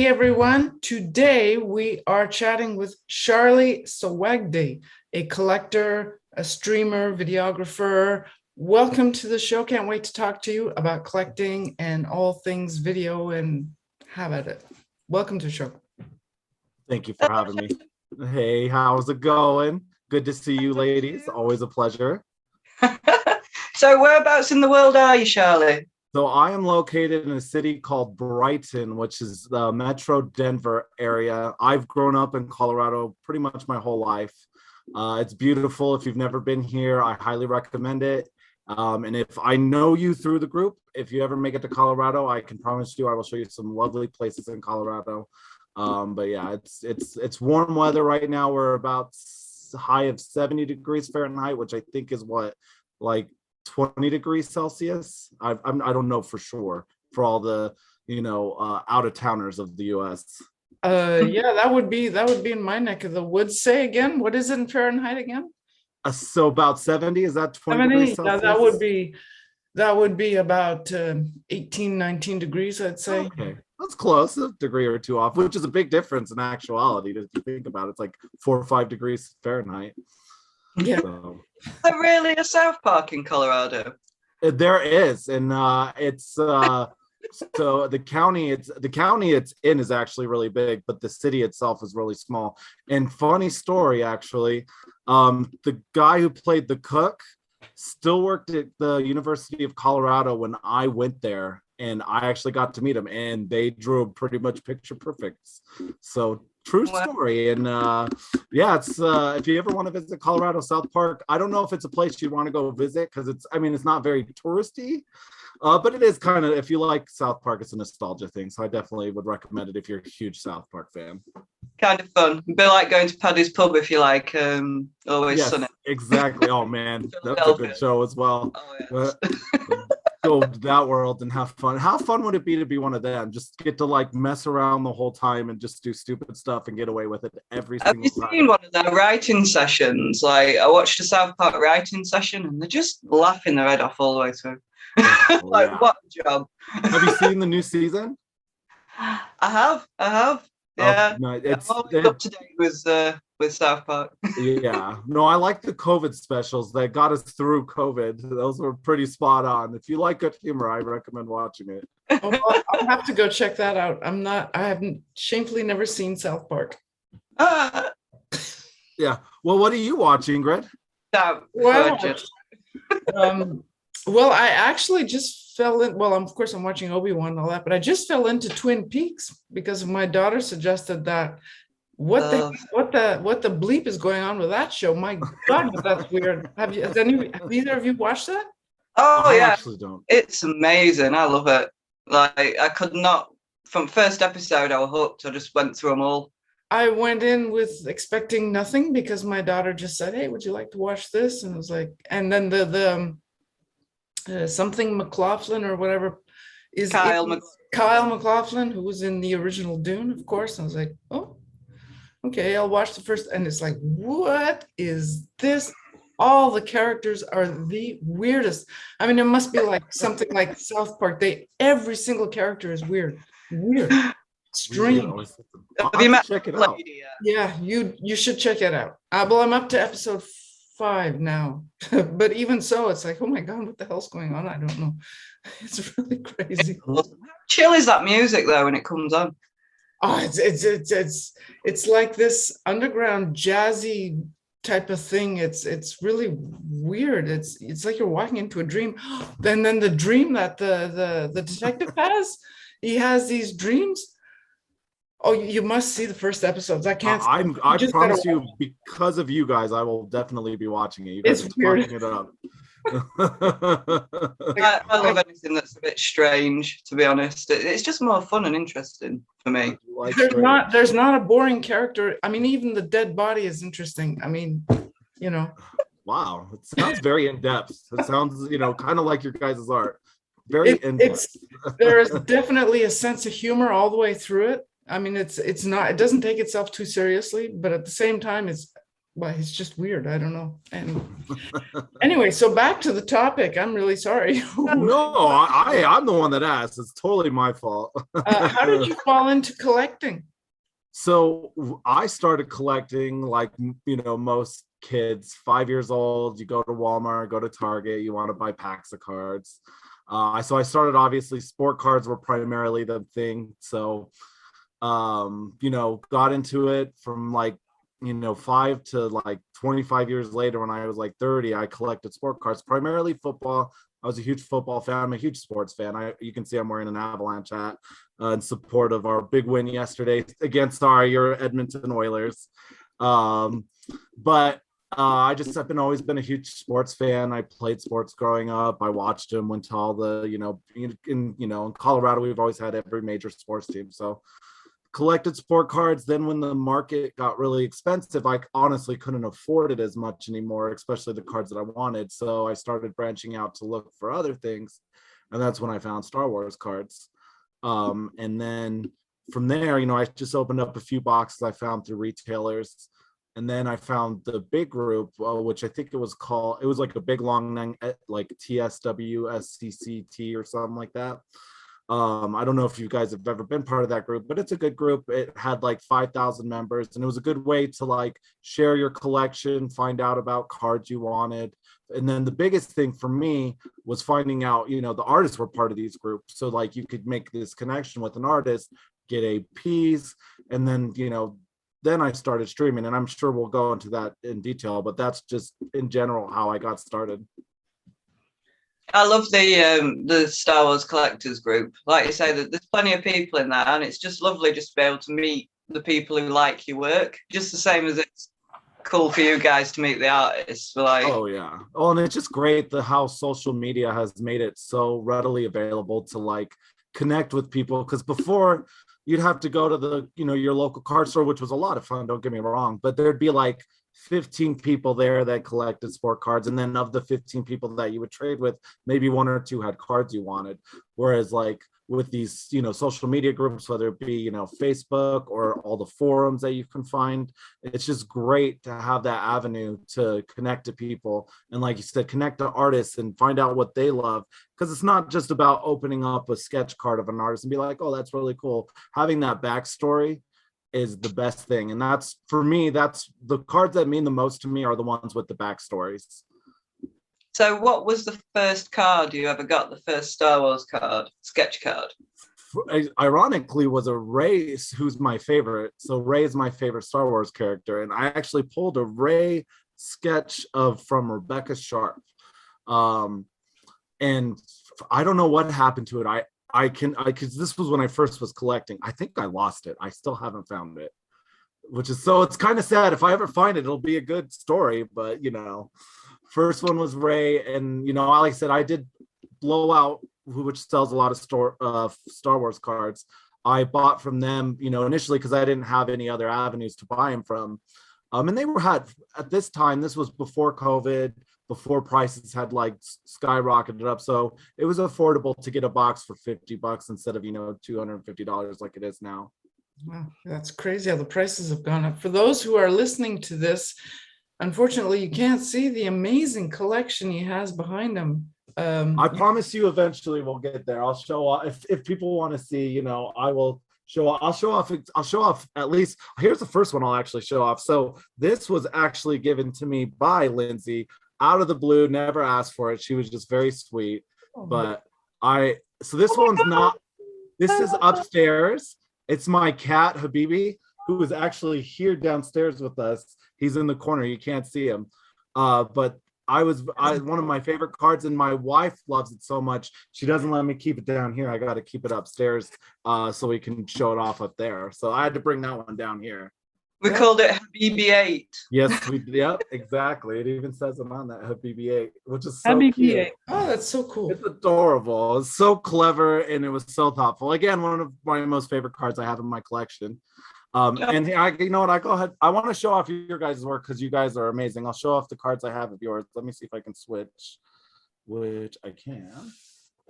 Hey everyone, today we are chatting with Sharley Sawaqdeh, a collector, a streamer, videographer. Welcome to the show. Can't wait to talk to you about collecting and all things video and have at it. Welcome to the show. Thank you for having me. Hey, how's it going? Good to see you ladies. Always a pleasure. So whereabouts in the world are you, Sharley? So I am located in a city called Brighton, which is the Metro Denver area. I've grown up in Colorado pretty much my whole life. It's beautiful. If you've never been here, I highly recommend it. And if I know you through the group, if you ever make it to Colorado, I can promise you I will show you some lovely places in Colorado. But yeah, it's warm weather right now. We're about high of 70 degrees Fahrenheit, which I think is what, like 20 degrees Celsius. I don't know for sure for all the out of towners of the US. Yeah, that would be in my neck of the woods. Say again, what is it in Fahrenheit again? So about 70, is that 20 degrees Celsius? Yeah, that would be about 18, 19 degrees, I'd say. Okay, that's close, a degree or two off, which is a big difference in actuality. If you think about it, it's like 4 or 5 degrees Fahrenheit. Yeah. So. Is there really a South Park in Colorado? There is, and it's so the county it's in is actually really big, but the city itself is really small. And funny story, actually, the guy who played the cook still worked at the University of Colorado when I went there, and I actually got to meet him, and they drew pretty much picture perfect. So true story. And yeah, it's if you ever want to visit Colorado, South Park, I don't know if it's a place you'd want to go visit because it's not very touristy, but it is kind of, if you like South Park, it's a nostalgia thing. So I definitely would recommend it if you're a huge South Park fan. Kind of fun. A bit like going to Paddy's Pub if you like Always Sunny. Exactly. Oh man, that's a good show as well. Oh, yes. Go to that world and have fun. How fun would it be to be one of them? Just get to like mess around the whole time and just do stupid stuff and get away with it every single time. Have you seen one of their writing sessions? Like, I watched a South Park writing session and they're just laughing their head off all the way through. Like, yeah. What a job. Have you seen the new season? I have. Yeah. Oh, no, I'm always up to date with South Park. Yeah. No, I like the COVID specials that got us through COVID. Those were pretty spot on. If you like good humor, I recommend watching it. Oh, I'll have to go check that out. I haven't shamefully never seen South Park. Yeah. Well, what are you watching, Ingrid? Well, I actually just fell in. Well, of course, I'm watching Obi-Wan and all that, but I just fell into Twin Peaks because my daughter suggested that. What the bleep is going on with that show? My God, but that's weird. Have either of you watched that? Oh I yeah, actually don't. It's amazing. I love it. Like, I could not, from first episode I was hooked. I just went through them all. I went in with expecting nothing because my daughter just said, "Hey, would you like to watch this?" And I was like, and then the something McLaughlin or whatever is Kyle McLaughlin, who was in the original Dune, of course. And I was like, oh, okay, I'll watch the first. And it's like, what is this? All the characters are the weirdest. I mean, it must be like something like South Park. Every single character is weird, strange. Have you met check it out? Yeah, you should check it out. Well, I'm up to episode 5 now, but even so, it's like, oh my God, what the hell's going on? I don't know. It's really crazy. How chill is that music though when it comes on? Oh, it's like this underground jazzy type of thing. It's really weird. It's like you're walking into a dream. Then the dream that the detective has, he has these dreams. Oh, you must see the first episods. I can't. I promise you, because of you guys, I will definitely be watching it. You guys are talking it up. I love anything that's a bit strange, to be honest. It's just more fun and interesting for me. There's not a boring character. I mean, even the dead body is interesting. I mean, Wow, it sounds very in depth. It sounds, kind of like your guys' art. Very in depth. There is definitely a sense of humor all the way through it. I mean, it doesn't take itself too seriously, but at the same time, well, he's just weird. I don't know. And anyway, so back to the topic. I'm really sorry. No, I'm the one that asked. It's totally my fault. How did you fall into collecting? So I started collecting like, most kids, 5 years old. You go to Walmart, go to Target, you want to buy packs of cards. So I started, obviously, sport cards were primarily the thing. So, got into it from like, 5 to like 25 years later. When I was like 30, I collected sport cards, primarily football. I was a huge football fan. I'm a huge sports fan. You can see I'm wearing an Avalanche hat in support of our big win yesterday against your Edmonton Oilers. But I've always been a huge sports fan. I played sports growing up. I watched them, went to all the, in Colorado, we've always had every major sports team. So collected sport cards. Then when the market got really expensive, I honestly couldn't afford it as much anymore, especially the cards that I wanted. So I started branching out to look for other things. And that's when I found Star Wars cards. And then from there, I just opened up a few boxes I found through retailers. And then I found the big group, which I think it was like a big long name, like TSWSCCT or something like that. I don't know if you guys have ever been part of that group, but it's a good group. It had like 5,000 members, and it was a good way to like share your collection, find out about cards you wanted. And then the biggest thing for me was finding out, the artists were part of these groups. So like you could make this connection with an artist, get APs, and then, then I started streaming, and I'm sure we'll go into that in detail, but that's just in general how I got started. I love the Star Wars collectors group. Like you say, there's plenty of people in that, and it's just lovely just to be able to meet the people who like your work. Just the same as it's cool for you guys to meet the artists. Like, oh yeah, and it's just great how social media has made it so readily available to like connect with people. Because before, you'd have to go to the your local card store, which was a lot of fun, don't get me wrong, but there'd be like 15 people there that collected sport cards, and then of the 15 people that you would trade with, maybe one or two had cards you wanted. Whereas like with these social media groups, whether it be Facebook or all the forums that you can find, it's just great to have that avenue to connect to people, and like you said, connect to artists and find out what they love. Because it's not just about opening up a sketch card of an artist and be like, oh, that's really cool. Having that backstory is the best thing. And that's, for me, that's the cards that mean the most to me, are the ones with the backstories. So what was the first card you ever got? The first Star Wars card, sketch card? Ironically, was a Rey, who's my favorite. So Rey is my favorite Star Wars character. And I actually pulled a Rey sketch from Rebecca Sharp. And I don't know what happened to it. Because this was when I first was collecting. I think I lost it. I still haven't found it, it's kind of sad. If I ever find it, it'll be a good story. But first one was Rey, and like I said, I did Blowout, which sells a lot of Star Wars cards. I bought from them, initially because I didn't have any other avenues to buy them from. And they had at this time. This was before COVID, before prices had like skyrocketed up, so it was affordable to get a box for $50 instead of $250 like it is now. Wow, that's crazy how the prices have gone up. For those who are listening to this, unfortunately, you can't see the amazing collection he has behind him. I promise you, eventually we'll get there. I'll show off if people want to see. I will show. I'll show off at least. Here's the first one I'll actually show off. So this was actually given to me by Lindsey out of the blue. Never asked for it. She was just very sweet. But so this one's not. This is upstairs. It's my cat Habibi, who is actually here downstairs with us. He's in the corner. You can't see him. But one of my favorite cards, and my wife loves it so much she doesn't let me keep it down here. I got to keep it upstairs so we can show it off up there. So I had to bring that one down here. We called it Habibi 8. Yes, yeah, exactly. It even says it on that Habibi 8, which is so cute. Oh, that's so cool. It's adorable. It's so clever, and it was so thoughtful. Again, one of my most favorite cards I have in my collection. And you know what? I go ahead. I want to show off your guys' work because you guys are amazing. I'll show off the cards I have of yours. Let me see if I can switch, which I can.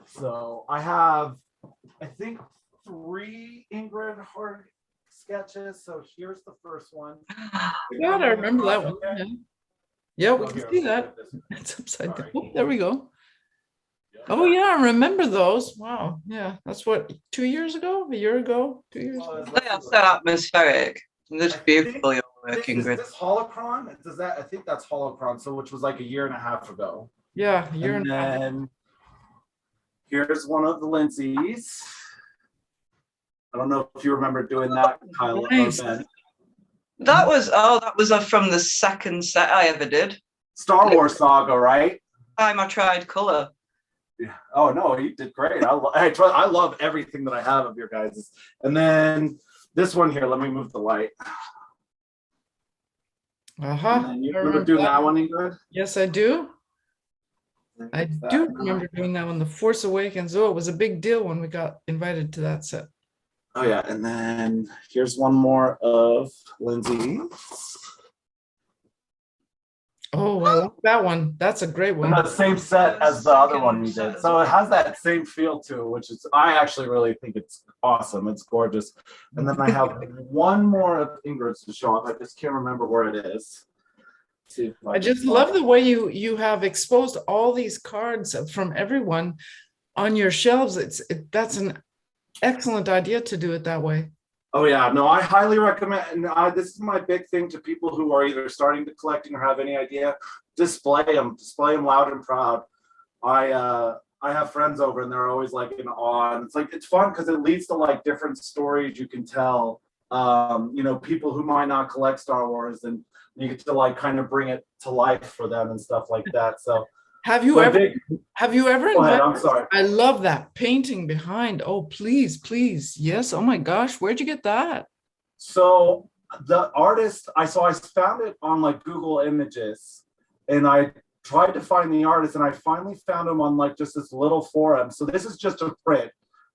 So I have, I think, 3 Ingrid Hard sketches. So here's the first one. Yeah, I remember that one. Okay. Yeah, we Oh, can here, see let's that. get this one. It's upside down. Sorry. Oh, there we go. Yeah. Oh yeah, I remember those. Wow. Yeah, that's what, 2 years ago, a year ago, 2 years ago. They are so atmospheric. They're just beautiful, your work, Is Ingrid. this holocron? Does that? I think that's holocron. So which was like a year and a half ago. Yeah, a year And and a half. then here's one of the Lindseys. I don't know if you remember doing that, Kyla. Nice. That was from the second set I ever did. Star Wars Saga, right? Time I tried color. Yeah. Oh no, you did great. I love everything that I have of your guys'. And then this one here. Let me move the light. You remember doing that one, Ingrid? Yes, I do. I do remember doing that one, The Force Awakens. Oh, it was a big deal when we got invited to that set. Oh yeah, and then here's one more of Lindsey. Oh, I like that one. That's a great one. The same set as the other one you did. So it has that same feel to it, which is, I actually really think it's awesome. It's gorgeous. And then I have one more of Ingrid's to show off. I just can't remember where it is. See if I just love the way you have exposed all these cards from everyone on your shelves. That's an excellent idea to do it that way. Oh yeah, no, I highly recommend. And this is my big thing to people who are either starting to collecting or have any idea. Display them loud and proud. I have friends over and they're always like in awe, and it's fun because it leads to like different stories you can tell. People who might not collect Star Wars, and you get to like kind of bring it to life for them and stuff like that. So have you ever Go ahead, I'm sorry. I love that painting behind. Oh, please. Yes. Oh my gosh, where'd you get that? So the artist, I found it on like Google Images, and I tried to find the artist, and I finally found him on like just this little forum. So this is just a print,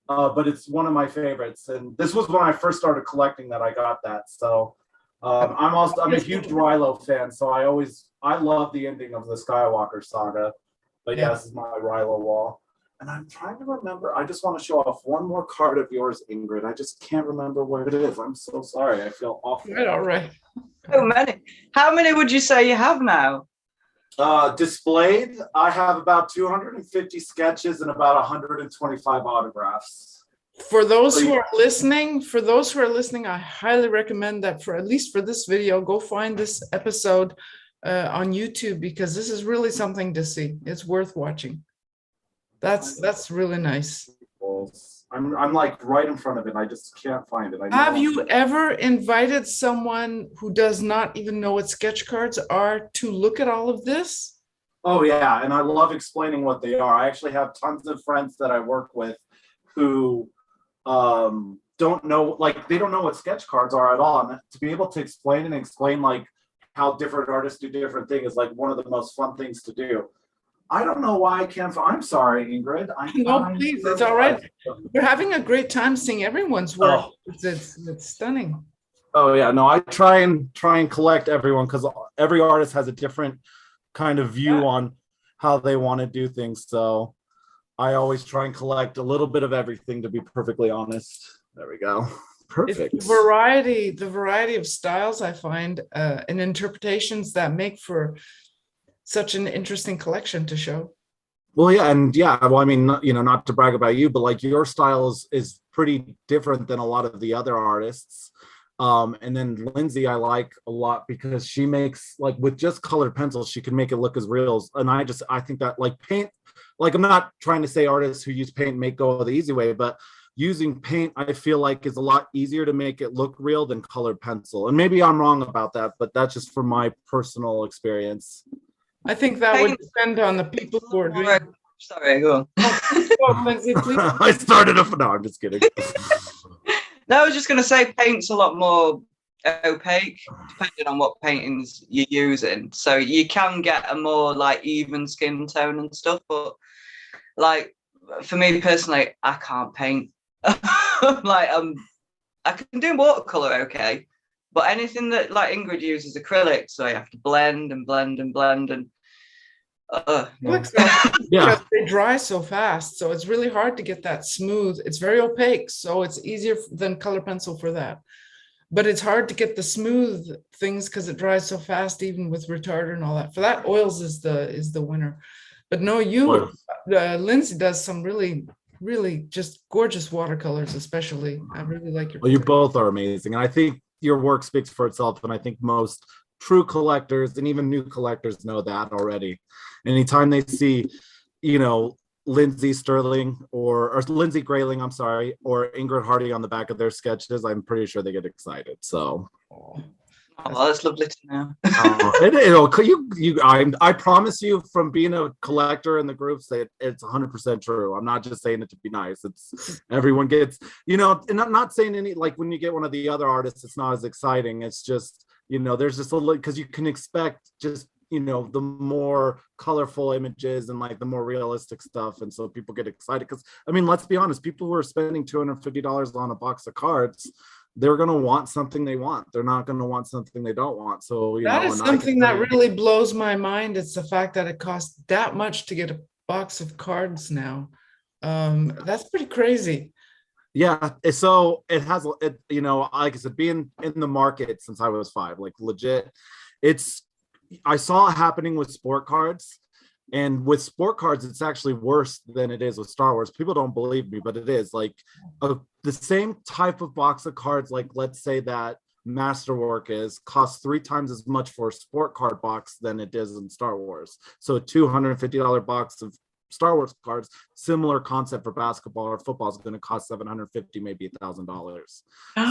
but it's one of my favorites. And this was when I first started collecting that I got that. So I'm a huge Rilo fan, so I love the ending of the Skywalker saga. But yeah, this is my Rilo wall. And I'm trying to remember, I just want to show off one more card of yours, Ingrid. I just can't remember where it is. I'm so sorry. I feel awful. All right. So many. How many would you say you have now? Displayed, I have about 250 sketches and about 125 autographs. For those who are listening, I highly recommend that at least for this video, go find this episode on YouTube, because this is really something to see. It's worth watching. That's really nice. I'm like right in front of it. I just can't find it. Have you ever invited someone who does not even know what sketch cards are to look at all of this? Oh yeah, and I love explaining what they are. I actually have tons of friends that I work with who don't know what sketch cards are at all, and to be able to explain like how different artists do different things is like one of the most fun things to do. I don't know why I can't. I'm sorry, Ingrid. No, please, it's all right. We're having a great time seeing everyone's work. Oh. It's stunning. Oh yeah, no, I try and collect everyone, because every artist has a different kind of view on how they want to do things. So I always try and collect a little bit of everything, to be perfectly honest. There we go. Perfect. It's the variety of styles I find and interpretations that make for such an interesting collection to show. Well, yeah, and well, I mean, not to brag about you, but like your style is pretty different than a lot of the other artists. And then Lindsey, I like a lot because she makes, like, with just colored pencils, she can make it look as real. And I think that like paint, like, I'm not trying to say artists who use paint make go the easy way, but using paint, I feel like, is a lot easier to make it look real than colored pencil. And maybe I'm wrong about that, but that's just from my personal experience. I think that would depend on the people who are doing it. Sorry, go on. Oh, Lindsey, please. I started off. No, I'm just kidding. No, I was just going to say paint's a lot more opaque depending on what paintings you're using. So you can get a more like even skin tone and stuff. But like for me personally, I can't paint. I can do watercolor okay. But anything that like Ingrid uses acrylic, so I have to blend and blend and blend and yeah, they dry so fast, so it's really hard to get that smooth. It's very opaque, so it's easier than color pencil for that. but it's hard to get the smooth things because it dries so fast, even with retarder and all that. For that, oils is the winner. But no, Lindsey does some really just gorgeous watercolors, especially. I really like your. Well, you both are amazing, and I think your work speaks for itself. And I think most true collectors and even new collectors know that already. Anytime they see, Lindsey Sterling or Lindsey Grayling, I'm sorry, or Ingrid Hardy on the back of their sketches, I'm pretty sure they get excited. So. Oh, that's lovely to know. I promise you, from being a collector in the groups, that it's 100% true. I'm not just saying it to be nice. It's everyone gets, and I'm not saying any, like when you get one of the other artists, it's not as exciting. It's just, there's just a little, because you can expect just, the more colorful images and like the more realistic stuff. And so people get excited because, let's be honest, people who are spending $250 on a box of cards, they're going to want something they want. They're not going to want something they don't want. So, that is something that really blows my mind. It's the fact that it costs that much to get a box of cards now. That's pretty crazy. Yeah. So it has, like I said, being in the market since I was 5, like legit, I saw it happening with sport cards. And with sport cards, it's actually worse than it is with Star Wars. People don't believe me, but it is like the same type of box of cards. Like, let's say that Masterwork costs 3 times as much for a sport card box than it does in Star Wars. So a $250 box of Star Wars cards, similar concept for basketball or football, is going to cost $750, maybe $1,000.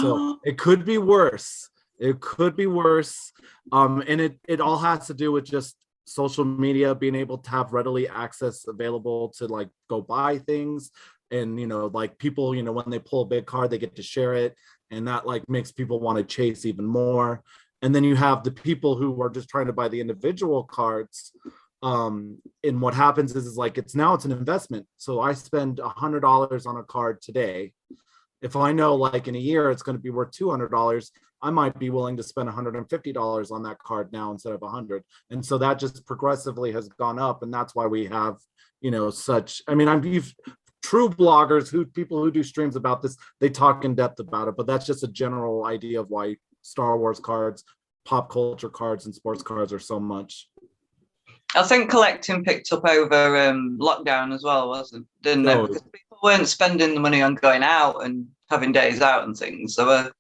So it could be worse. It could be worse. And it all has to do with just social media, being able to have readily access available to like go buy things. And, like people, when they pull a big card, they get to share it. And that like makes people want to chase even more. And then you have the people who are just trying to buy the individual cards. And what happens is like, it's an investment. So I spend $100 on a card today. If I know like in a year, it's going to be worth $200, I might be willing to spend $150 on that card now instead of $100. And so that just progressively has gone up. And that's why we have, such, true bloggers, people who do streams about this, they talk in depth about it, but that's just a general idea of why Star Wars cards, pop culture cards, and sports cards are so much. I think collecting picked up over lockdown as well, didn't it? Because people weren't spending the money on going out and having days out and things. So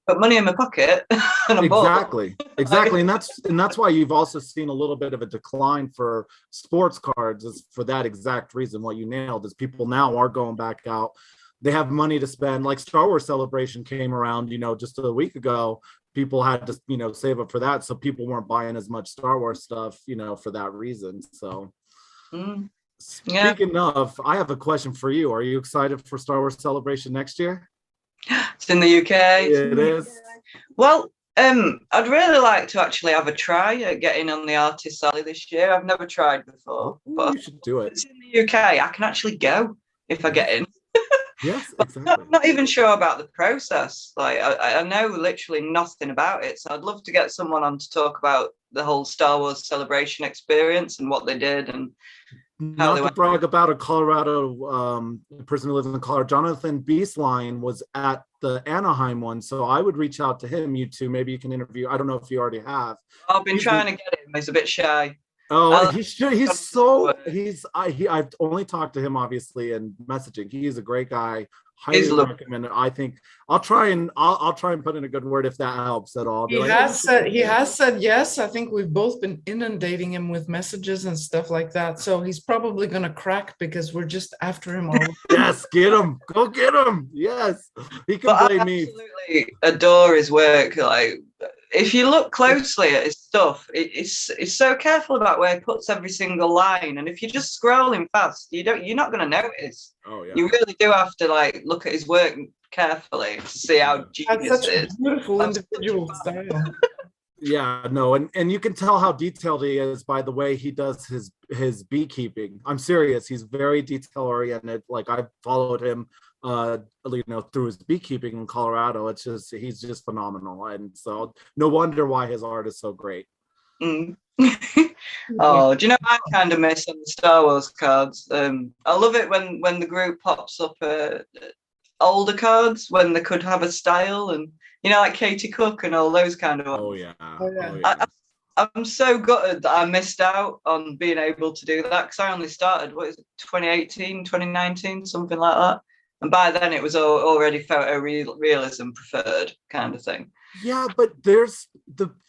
put money in my pocket and exactly. And that's why you've also seen a little bit of a decline for sports cards, is for that exact reason. What you nailed is people now are going back out. They have money to spend. Like Star Wars Celebration came around, just a week ago. People had to, save up for that. So people weren't buying as much Star Wars stuff, for that reason. So speaking of, I have a question for you. Are you excited for Star Wars Celebration next year? It's in the UK. It is. Well, I'd really like to actually have a try at getting on the artist alley this year. I've never tried before. But you should do it. It's in the UK. I can actually go if I get in. Yes, exactly. I'm not even sure about the process. Like I know literally nothing about it. So I'd love to get someone on to talk about the whole Star Wars Celebration experience and what they did and how they went. Not to brag about a Colorado person who lives in Colorado. Jonathan Beastline was at the Anaheim one, so I would reach out to him. You two, maybe you can interview. I don't know if you already have. I've been trying to get him. He's a bit shy. Oh, I've only talked to him obviously in messaging. He's a great guy. Highly recommend it. I think I'll try and put in a good word if that helps at all. He has said yes. I think we've both been inundating him with messages and stuff like that. So he's probably going to crack because we're just after him all. Yes, get him. Go get him. Yes, he can blame me. I absolutely adore his work. Like, if you look closely at his stuff, it's so careful about where he puts every single line. And if you're just scrolling fast, you're not going to notice. Oh yeah. You really do have to like look at his work carefully to see how genius it is. Beautiful individual style. Yeah, no, and you can tell how detailed he is by the way he does his beekeeping. I'm serious. He's very detail oriented. Like I've followed him through his beekeeping in Colorado. He's just phenomenal. And so no wonder why his art is so great. Oh, do you know I kind of miss on the Star Wars cards? I love it when the group pops up older cards when they could have a style, and like Katie Cook and all those kind of ones. Oh yeah. Oh, yeah. Oh yeah. I'm so gutted that I missed out on being able to do that, because I only started, 2018, 2019, something like that. And by then it was already photo realism preferred kind of thing. Yeah, but there's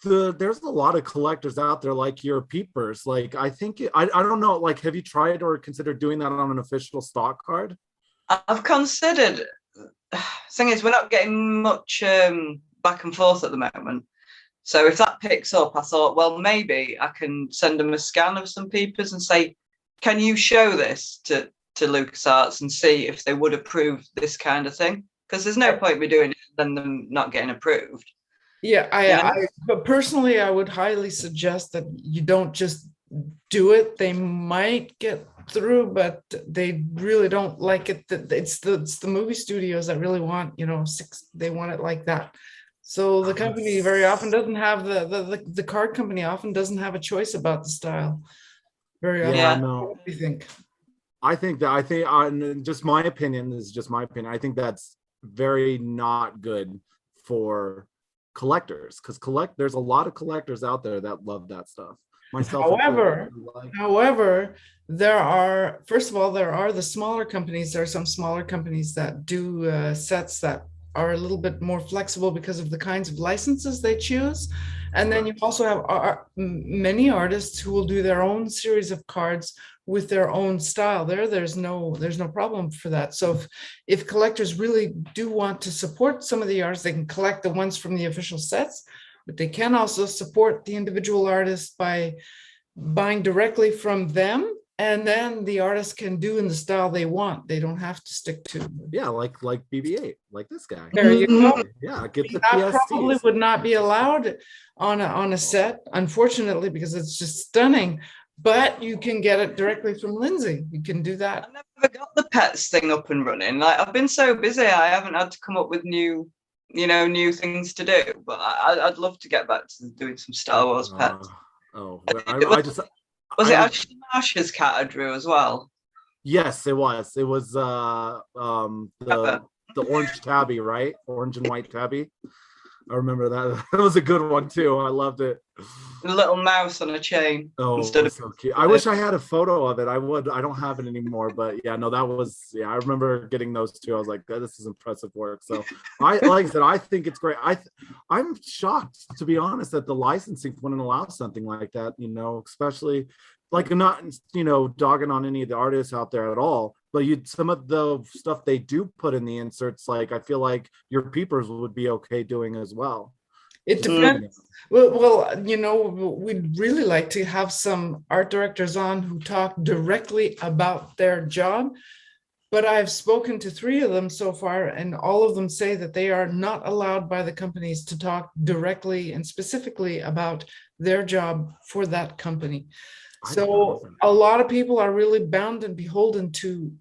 there's a lot of collectors out there like your peepers. Like I think I don't know, like have you tried or considered doing that on an official stock card? I've considered. Thing is, we're not getting much back and forth at the moment. So if that picks up, I thought, well, maybe I can send them a scan of some peepers and say, can you show this to LucasArts and see if they would approve this kind of thing? Because there's no point me doing it and them not getting approved. Yeah, but personally, I would highly suggest that you don't just do it. They might get through, but they really don't like it. It's the movie studios that really want, they want it like that. So the company very often doesn't have the card company often doesn't have a choice about the style. Very often. Yeah, no. What do you think? I think just my opinion, this is just my opinion. I think that's very not good for collectors, because there's a lot of collectors out there that love that stuff. Myself. However, there are the smaller companies. There are some smaller companies that do sets that are a little bit more flexible because of the kinds of licenses they choose. And then you also have many artists who will do their own series of cards with their own style. There's no problem for that. So if collectors really do want to support some of the artists, they can collect the ones from the official sets, but they can also support the individual artists by buying directly from them. And then the artist can do in the style they want. They don't have to stick to. Yeah, like BB-8, like this guy. There you go. Yeah, get the that PSTs. Probably would not be allowed on a set, unfortunately, because it's just stunning. But you can get it directly from Lindsey. You can do that. I never got the pets thing up and running. Like, I've been so busy, I haven't had to come up with new things to do. But I'd love to get back to doing some Star Wars pets. Was it actually Marsha's cat I drew as well? Yes, it was. It was the orange tabby, right? Orange and white tabby. I remember that. That was a good one too. I loved it. A little mouse on a chain. Oh, instead of so cute. I wish I had a photo of it. I don't have it anymore, but yeah, no, that was, I remember getting those two. I was like, this is impressive work. So like I said, I think it's great. I'm shocked, to be honest, that the licensing wouldn't allow something like that, especially like, not, dogging on any of the artists out there at all, but some of the stuff they do put in the inserts, like I feel like your peepers would be okay doing as well. It depends. Well, we'd really like to have some art directors on who talk directly about their job, but I've spoken to 3 of them so far, and all of them say that they are not allowed by the companies to talk directly and specifically about their job for that company. So a lot of people are really bound and beholden to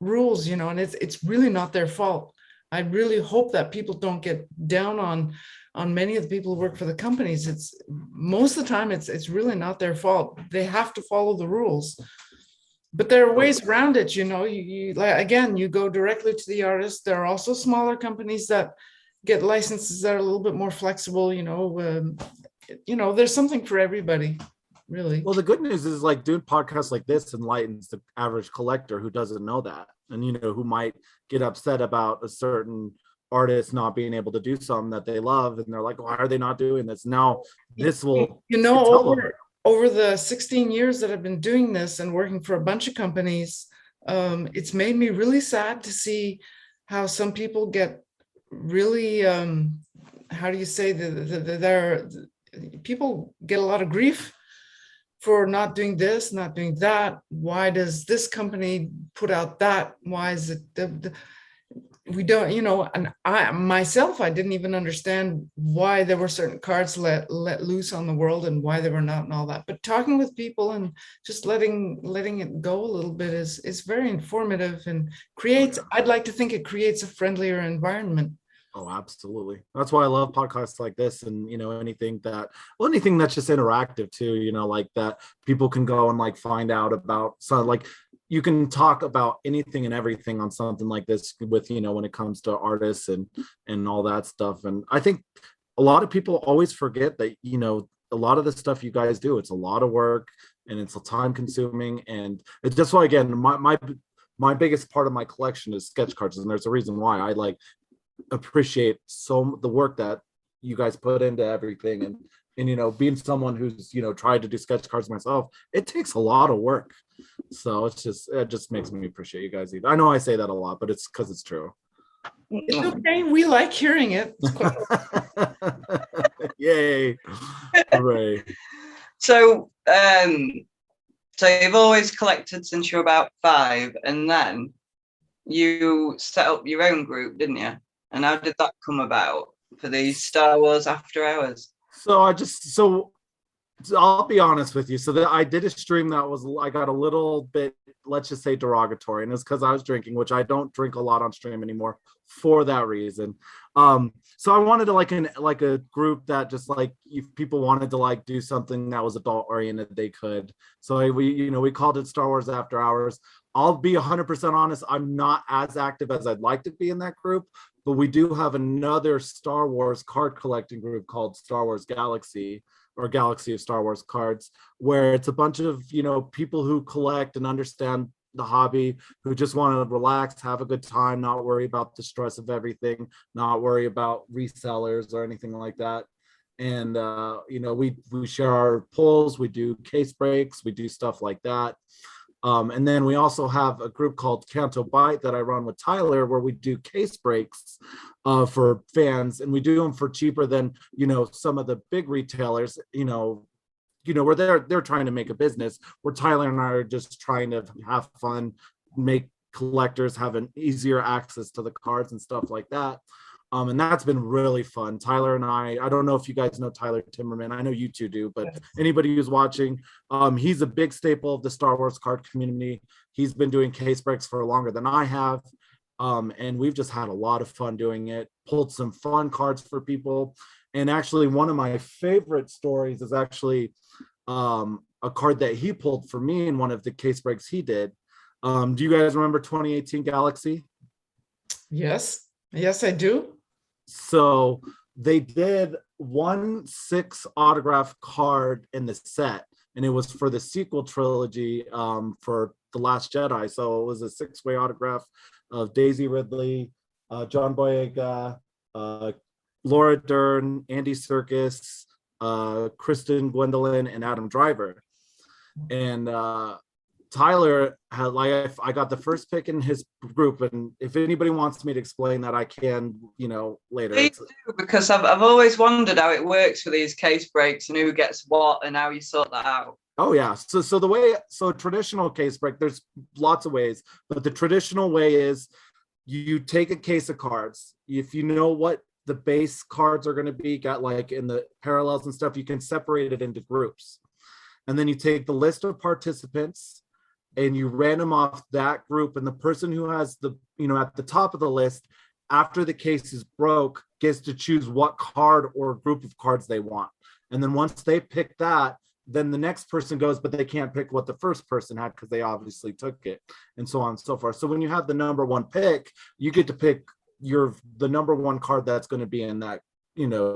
rules, and it's really not their fault. I really hope that people don't get down on many of the people who work for the companies. It's most of the time it's really not their fault. They have to follow the rules, but there are ways around it. You go directly to the artist. There are also smaller companies that get licenses that are a little bit more flexible. There's something for everybody. Really. Well, the good news is, like, doing podcasts like this enlightens the average collector who doesn't know that, and who might get upset about a certain artist not being able to do something that they love, and they're like, why are they not doing this? Now this will over the 16 years that I've been doing this and working for a bunch of companies, it's made me really sad to see how some people get really how do you say people get a lot of grief for not doing this, not doing that. Why does this company put out that? Why is it we don't, and I didn't even understand why there were certain cards let loose on the world and why they were not and all that. But talking with people and just letting it go a little bit is very informative and I'd like to think it creates a friendlier environment. Oh, absolutely. That's why I love podcasts like this, and anything that's just interactive too, like that people can go and like find out about. So like, you can talk about anything and everything on something like this with, when it comes to artists and all that stuff. And I think a lot of people always forget that, a lot of the stuff you guys do, it's a lot of work and it's time consuming. And it's just why, again, my biggest part of my collection is sketch cards. And there's a reason why I appreciate the work that you guys put into everything. And being someone who's tried to do sketch cards myself, it takes a lot of work. So it just makes me appreciate you guys. I know I say that a lot, but it's because it's true. It's okay. We like hearing it. Yay! Hooray! So you've always collected since you were about 5, and then you set up your own group, didn't you? And how did that come about for the Star Wars After Hours? So I'll be honest with you. So I did a stream that I got a little bit, let's just say, derogatory, and it's because I was drinking, which I don't drink a lot on stream anymore for that reason. So I wanted to like a group that just if people wanted to do something that was adult oriented, they could. So we called it Star Wars After Hours. I'll be 100% honest. I'm not as active as I'd like to be in that group, but we do have another Star Wars card collecting group called Star Wars Galaxy, or Galaxy of Star Wars Cards, where it's a bunch of, people who collect and understand the hobby, who just want to relax, have a good time, not worry about the stress of everything, not worry about resellers or anything like that. And, we share our pulls, we do case breaks, we do stuff like that. And then we also have a group called Canto Bite that I run with Tyler, where we do case breaks for fans, and we do them for cheaper than, some of the big retailers, where they're trying to make a business, where Tyler and I are just trying to have fun, make collectors have an easier access to the cards and stuff like that. And that's been really fun. Tyler and I don't know if you guys know Tyler Timmerman. I know you two do, but anybody who's watching, he's a big staple of the Star Wars card community. He's been doing case breaks for longer than I have. And we've just had a lot of fun doing it, pulled some fun cards for people. And actually, one of my favorite stories is actually a card that he pulled for me in one of the case breaks he did. Do you guys remember 2018 Galaxy? Yes, I do. So they did 1 6 autograph card in the set, and it was for the sequel trilogy for The Last Jedi. So it was a 6-way autograph of Daisy Ridley, John Boyega, Laura Dern, Andy Serkis, Kristen Gwendolyn, and Adam Driver. And Tyler had I got the first pick in his group, and if anybody wants me to explain that, I can, later. Please do, because I've always wondered how it works for these case breaks and who gets what and how you sort that out. Oh yeah, so traditional case break, there's lots of ways, but the traditional way is you take a case of cards. If you know what the base cards are going to be, got in the parallels and stuff, you can separate it into groups, and then you take the list of participants and you random off that group, and the person who has the, at the top of the list, after the case is broke, gets to choose what card or group of cards they want. And then once they pick that, then the next person goes, but they can't pick what the first person had because they obviously took it, and so on and so forth. So when you have the number one pick, you get to pick the number one card that's going to be in that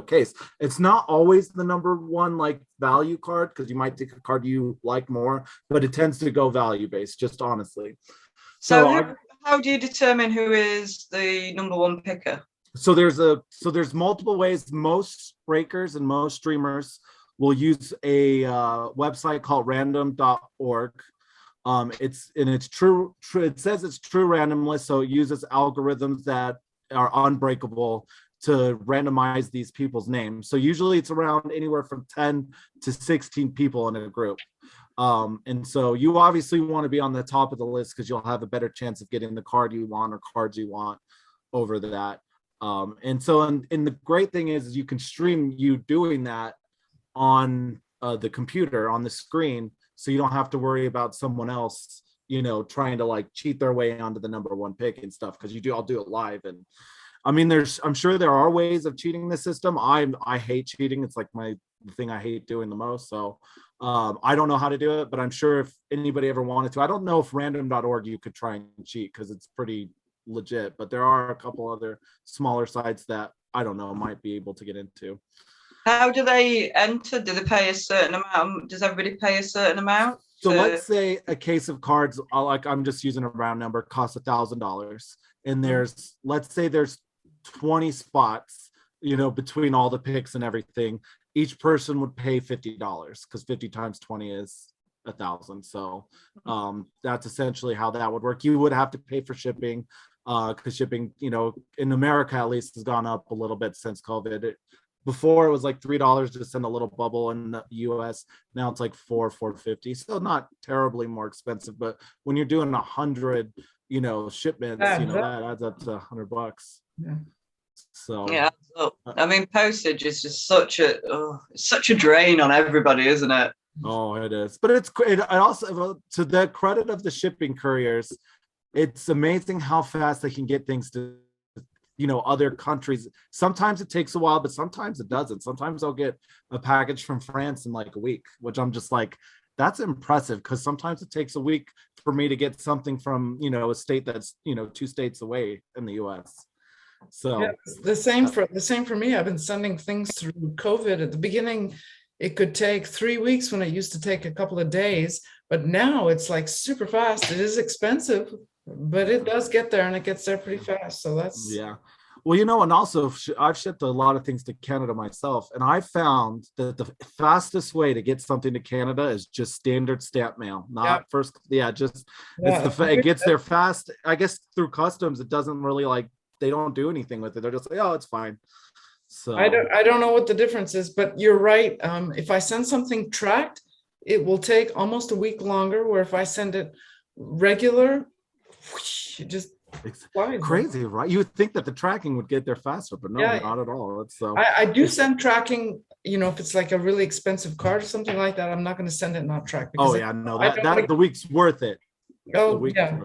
case. It's not always the number one value card, because you might take a card you like more, but it tends to go value based, just honestly. So how do you determine who is the number one picker? So there's multiple ways. Most breakers and most streamers will use a website called random.org. It's true. It says it's true randomless, so it uses algorithms that are unbreakable to randomize these people's names. So usually it's around anywhere from 10 to 16 people in a group. And so you obviously want to be on the top of the list because you'll have a better chance of getting the card you want or cards you want over that. And the great thing is you can stream you doing that on the computer, on the screen, so you don't have to worry about someone else, trying to cheat their way onto the number one pick and stuff, because I'll do it live. I mean, I'm sure there are ways of cheating the system. I hate cheating. It's like the thing I hate doing the most. So I don't know how to do it, but I'm sure if anybody ever wanted to, I don't know if random.org you could try and cheat because it's pretty legit, but there are a couple other smaller sites that I don't know might be able to get into. How do they enter? Do they pay a certain amount? Does everybody pay a certain amount? So let's say a case of cards, I'm just using a round number, costs $1,000, and let's say there's 20 spots, between all the picks and everything. Each person would pay $50 because 50 times 20 is 1,000. So that's essentially how that would work. You would have to pay for shipping because shipping, in America at least, has gone up a little bit since COVID. Before it was like $3 to send a little bubble in the US. Now it's like $4.50. So not terribly more expensive, but when you're doing 100, shipments, that adds up to $100. Yeah. So yeah, I mean, postage is just such a drain on everybody, isn't it? Oh, it is. But it also, to the credit of the shipping couriers, it's amazing how fast they can get things to other countries. Sometimes it takes a while, but sometimes it doesn't. Sometimes I'll get a package from France in like a week, which I'm just like, that's impressive, because sometimes it takes a week for me to get something from a state that's 2 states away in the US. So yeah, the same for me. I've been sending things through COVID. At the beginning, it could take 3 weeks when it used to take a couple of days, but now it's like super fast. It is expensive, but it does get there, and it gets there pretty fast. So that's Well, and also I've shipped a lot of things to Canada myself, and I found that the fastest way to get something to Canada is just standard stamp mail, not first. Yeah, it gets there fast. I guess through customs, it doesn't really they don't do anything with it. They're just like, oh, it's fine. So I don't know what the difference is, but you're right. If I send something tracked, it will take almost a week longer. Where if I send it regular, it just flies. Crazy, right? You would think that the tracking would get there faster, but no, not at all. It's I do send tracking. If it's like a really expensive card or something like that, I'm not going to send it not tracked. That the week's worth it. Oh yeah,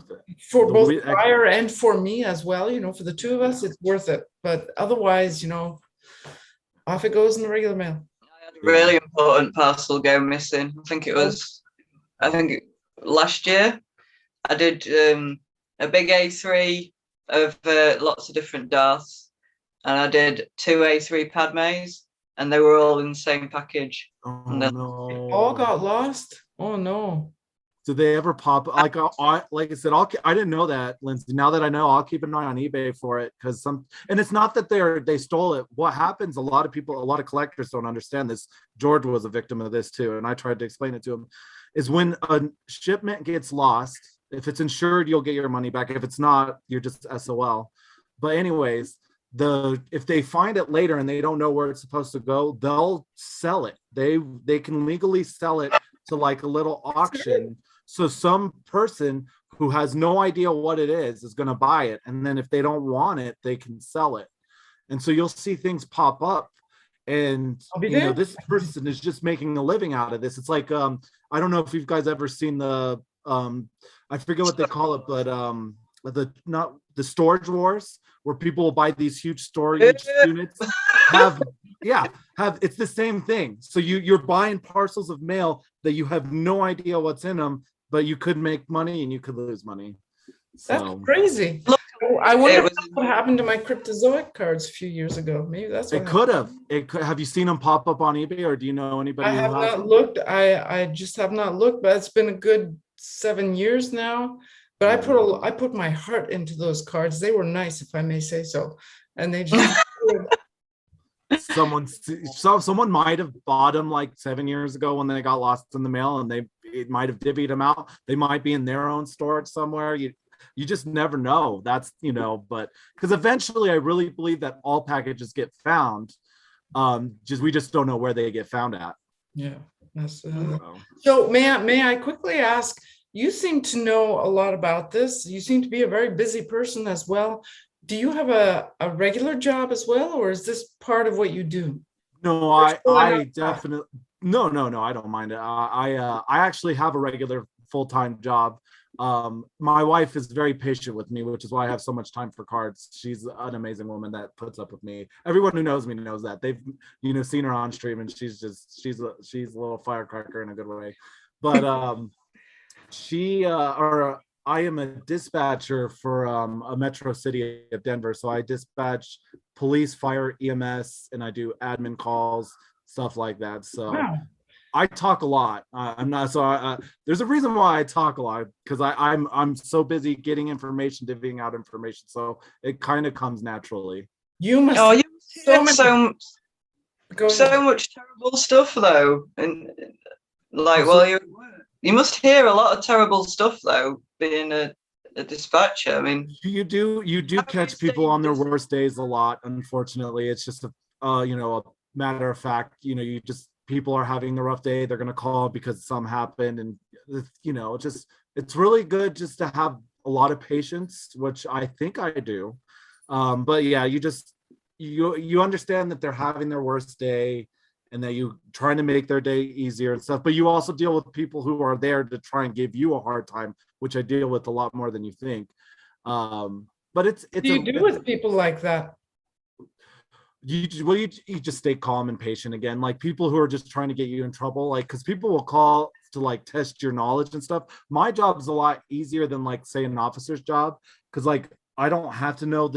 for both the buyer and for me as well. For the two of us, it's worth it. But otherwise, off it goes in the regular mail. I had a really important parcel go missing. I think last year I did a big A3 of lots of different Darths, and I did 2 A3 Padmes, and they were all in the same package. Oh no! All got lost. Oh no! Did they ever pop? Like I said, I didn't know that, Lindsay. Now that I know, I'll keep an eye on eBay for it, because and it's not that they stole it. What happens? A lot of collectors don't understand this. George was a victim of this too, and I tried to explain it to him. Is when a shipment gets lost, if it's insured, you'll get your money back. If it's not, you're just SOL. But anyways, if they find it later and they don't know where it's supposed to go, they'll sell it. They can legally sell it to like a little auction. So some person who has no idea what it is going to buy it. And then if they don't want it, they can sell it. And so you'll see things pop up. And this person is just making a living out of this. It's like I don't know if you guys ever seen the I forget what they call it, but the storage wars, where people will buy these huge storage units. It's the same thing. So you're buying parcels of mail that you have no idea what's in them, but you could make money and you could lose money. That's crazy. I wonder what happened to my Cryptozoic cards a few years ago. Maybe that's what it could have. Have you seen them pop up on eBay, or do you know anybody? I have not looked. I just have not looked, but it's been a good 7 years now. But I put my heart into those cards. They were nice, if I may say so. And they just someone might have bought them like 7 years ago when they got lost in the mail, and it might have divvied them out. They might be in their own storage somewhere. You just never know. That's but because eventually I really believe that all packages get found. We just don't know where they get found at. Yeah. So may I quickly ask, you seem to know a lot about this. You seem to be a very busy person as well. Do you have a regular job as well, or is this part of what you do? No, I definitely no, I don't mind it. I actually have a regular full-time job. My wife is very patient with me, which is why I have so much time for cards. She's an amazing woman that puts up with me. Everyone who knows me knows that. They've, seen her on stream, and she's a little firecracker in a good way. But I am a dispatcher for a metro city of Denver. So I dispatch police, fire, EMS, and I do admin calls, stuff like that. So Wow. I talk a lot. I'm not so. There's a reason why I talk a lot, because I'm so busy getting information, divvying out information. So it kind of comes naturally. You must. Oh, you so hear many. so much terrible stuff though, and like, So- well, you must hear a lot of terrible stuff though, being a dispatcher. I mean, you do How catch do you people say on their this? worst days a lot. Unfortunately, it's just a matter of fact. You just, people are having a rough day. They're gonna call because something happened, and it's really good just to have a lot of patience, which I think I do. But yeah, you understand that they're having their worst day, and that you trying to make their day easier and stuff. But you also deal with people who are there to try and give you a hard time, which I deal with a lot more than you think. But it's What do you do with people like that? you just stay calm and patient again. Like people who are just trying to get you in trouble, like, because people will call to like test your knowledge and stuff. My job is a lot easier than like say an officer's job, because like I don't have to know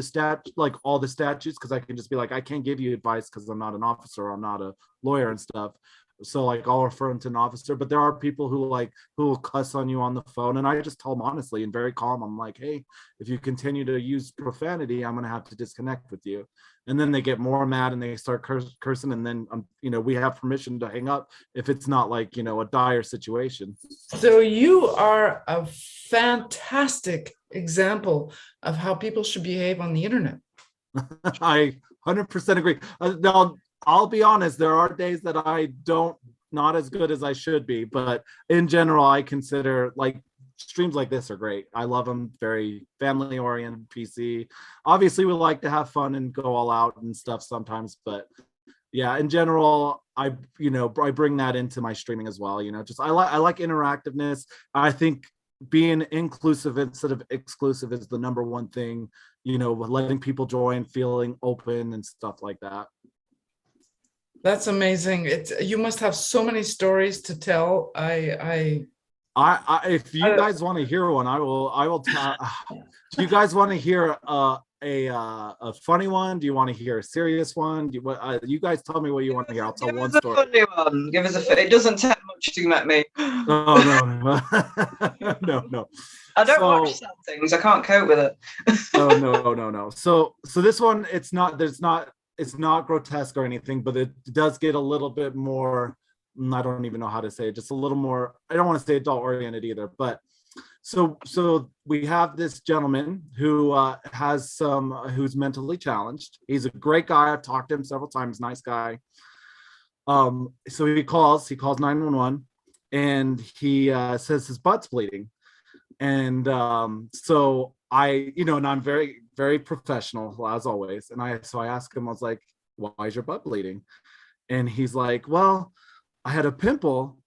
like all the statutes, because I can just be like, I can't give you advice because I'm not an officer, I'm not a lawyer and stuff. So like I'll refer them to an officer. But there are people who will cuss on you on the phone, and I just tell them honestly and very calm. I'm like, hey, if you continue to use profanity, I'm gonna have to disconnect with you. And then they get more mad and they start cursing, and then we have permission to hang up if it's not like a dire situation. So you are a fantastic example of how people should behave on the internet. I 100% agree. Now, I'll be honest, there are days that I don't, not as good as I should be, but in general, I consider like streams like this are great. I love them. Very family oriented, PC. Obviously, we like to have fun and go all out and stuff sometimes, but yeah, in general, I bring that into my streaming as well. Just I like interactiveness. I think being inclusive instead of exclusive is the number one thing. Letting people join, feeling open and stuff like that. That's amazing. You must have so many stories to tell. If you guys want to hear one, I will tell. Do you guys want to hear a funny one? Do you want to hear a serious one? You guys tell me what you want to hear. I'll tell one story. Funny one. Give us it doesn't take much to met me. Oh no. No. I don't watch sad things. I can't cope with it. Oh no. So this one, it's not grotesque or anything, but it does get a little bit more, I don't even know how to say it, just a little more, I don't want to say adult oriented either, but so we have this gentleman who who's mentally challenged. He's a great guy. I've talked to him several times, nice guy. So he calls 911, and he says his butt's bleeding. And so and I'm very, very professional as always. And I asked him, I was like, why is your butt bleeding? And he's like, well, I had a pimple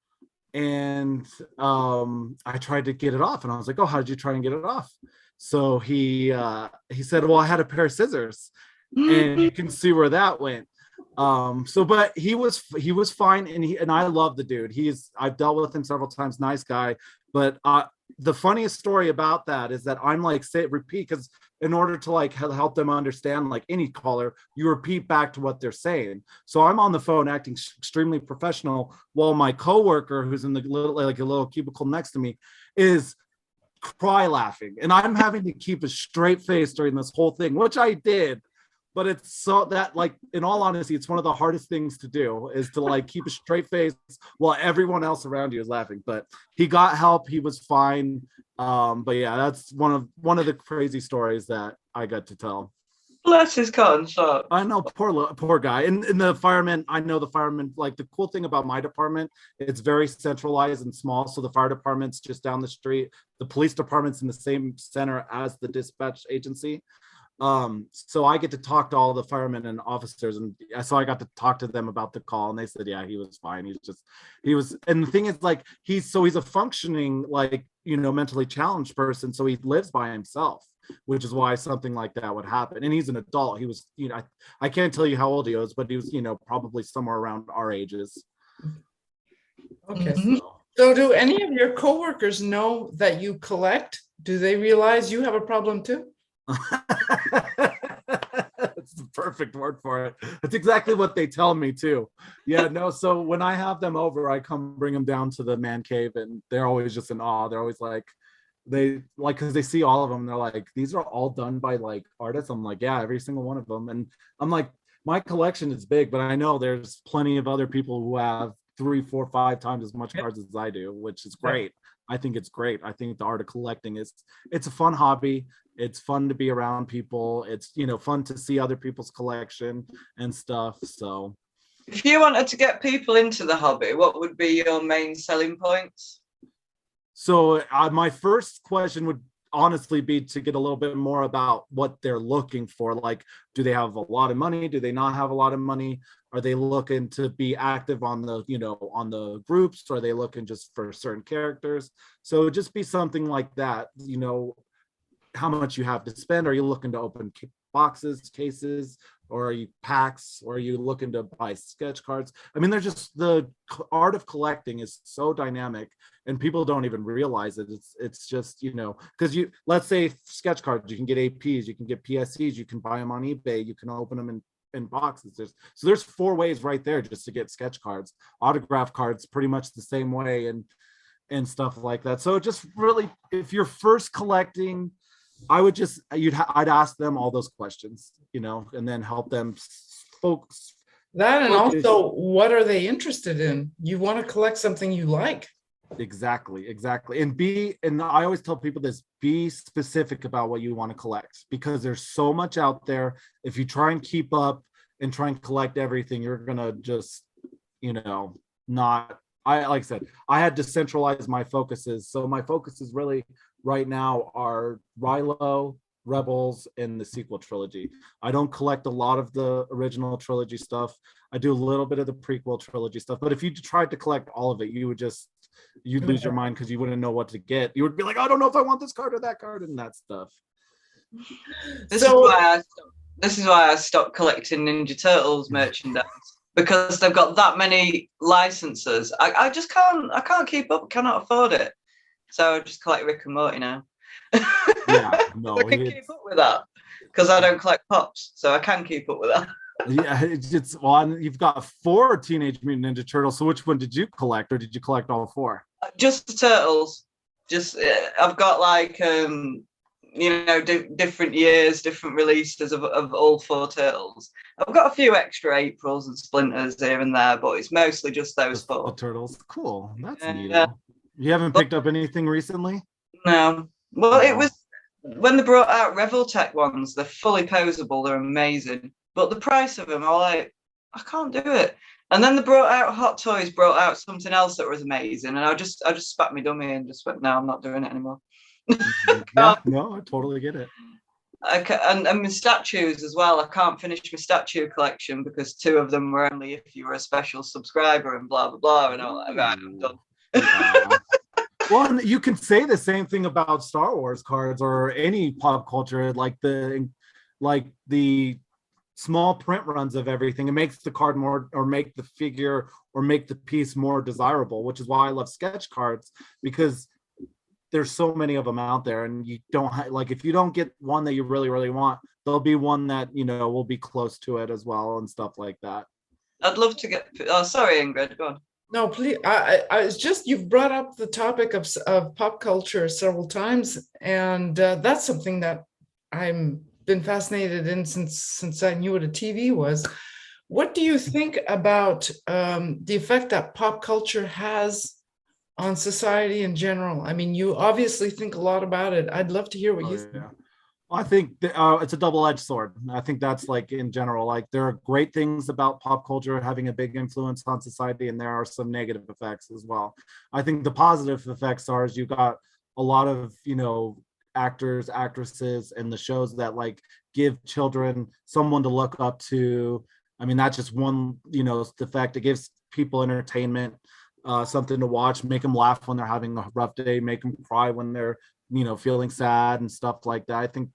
and I tried to get it off. And I was like, oh, how did you try and get it off? So he said, well, I had a pair of scissors, and you can see where that went. But he was fine, and I love the dude. I've dealt with him several times, nice guy. But the funniest story about that is that I'm like, repeat, because in order to like help them understand, like any caller, you repeat back to what they're saying. So I'm on the phone acting extremely professional, while my coworker, who's in the little cubicle next to me, is cry laughing, and I'm having to keep a straight face during this whole thing, which I did. But it's so that, like, in all honesty, it's one of the hardest things to do, is to like keep a straight face while everyone else around you is laughing. But he got help, he was fine. But yeah, that's one of the crazy stories that I got to tell. Bless his cotton sock. I know, poor guy. And the firemen, I know the firemen, like, the cool thing about my department, it's very centralized and small. So the fire department's just down the street. The police department's in the same center as the dispatch agency. So I get to talk to all the firemen and officers, and so I got to talk to them about the call, and they said, yeah, he was fine. He was, and the thing is, like, he's a functioning, like, mentally challenged person, so he lives by himself, which is why something like that would happen. And he's an adult. He was, I can't tell you how old he was, but he was, probably somewhere around our ages. Okay. Mhm. So do any of your coworkers know that you collect? Do they realize you have a problem too? That's the perfect word for it. That's exactly what they tell me too. Yeah, no. So when I have them over, I come bring them down to the man cave, and they're always just in awe. They're always like, because they see all of them. They're like, these are all done by like artists. I'm like, yeah, every single one of them. And I'm like, my collection is big, but I know there's plenty of other people who have 3, 4, 5 times as much cards as I do, which is great. I think it's great. I think the art of collecting it's a fun hobby. It's fun to be around people. It's, fun to see other people's collection and stuff. So if you wanted to get people into the hobby, what would be your main selling points? So my first question would honestly be to get a little bit more about what they're looking for. Like, do they have a lot of money? Do they not have a lot of money? Are they looking to be active on the, on the groups? Or are they looking just for certain characters? So just be something like that, how much you have to spend. Are you looking to open boxes, cases, or are you packs, or are you looking to buy sketch cards? I mean, they're just, the art of collecting is so dynamic, and people don't even realize it. It's just, because let's say sketch cards, you can get APs, you can get PSCs, you can buy them on eBay, you can open them in boxes. There's 4 ways right there just to get sketch cards. Autograph cards pretty much the same way, and stuff like that. So just really, if you're first collecting, I'd ask them all those questions, and then help them folks. That, and also, what are they interested in? You want to collect something you like. Exactly. And I always tell people this: be specific about what you want to collect, because there's so much out there. If you try and keep up and try and collect everything, you're gonna just, not. Like I said, I had to centralize my focuses. So my focuses really right now are Rilo, Rebels, and the sequel trilogy. I don't collect a lot of the original trilogy stuff. I do a little bit of the prequel trilogy stuff. But if you tried to collect all of it, you'd lose your mind, because you wouldn't know what to get. You would be like, I don't know if I want this card or that card and that stuff. This is why I stopped collecting Ninja Turtles merchandise, because they've got that many licenses. I just can't keep up, cannot afford it. So I just collect Rick and Morty now. Yeah, no, I can keep up with that, because I don't collect pops, so I can keep up with that. Yeah, it's one. You've got 4 Teenage Mutant Ninja Turtles. So which one did you collect, or did you collect all 4? Just the Turtles. I've got like different years, different releases of all 4 Turtles. I've got a few extra Aprils and Splinters here and there, but it's mostly just those 4. The Turtles. Cool. That's neat. You haven't picked up anything recently? No. Well, it was when they brought out Revoltech ones. They're fully posable. They're amazing. But the price of them, I'm like, I can't do it. And then they brought out something else that was amazing. And I just spat my dummy and just went, no, I'm not doing it anymore. Yeah, no, I totally get it. And my statues as well. I can't finish my statue collection because 2 of them were only if you were a special subscriber and blah, blah, blah. And I'm like, right, I'm done. Yeah. Well, you can say the same thing about Star Wars cards or any pop culture, like the small print runs of everything. It makes the card more, or make the figure, or make the piece more desirable, which is why I love sketch cards, because there's so many of them out there, and you don't like, if you don't get one that you really, really want, there'll be one that, will be close to it as well, and stuff like that. I'd love to get, oh, sorry, Ingrid, go on. No, please. It's just, you've brought up the topic of pop culture several times, and that's something that I'm been fascinated in since I knew what a TV was. What do you think about the effect that pop culture has on society in general? I mean, you obviously think a lot about it. I'd love to hear what you think. I think it's a double-edged sword. I think that's, like, in general, like, there are great things about pop culture having a big influence on society, and there are some negative effects as well. I think the positive effects are, is you got a lot of, actors, actresses, and the shows that like give children someone to look up to. I mean, that's just one, the fact it gives people entertainment, something to watch, make them laugh when they're having a rough day, make them cry when they're, feeling sad and stuff like that. I think,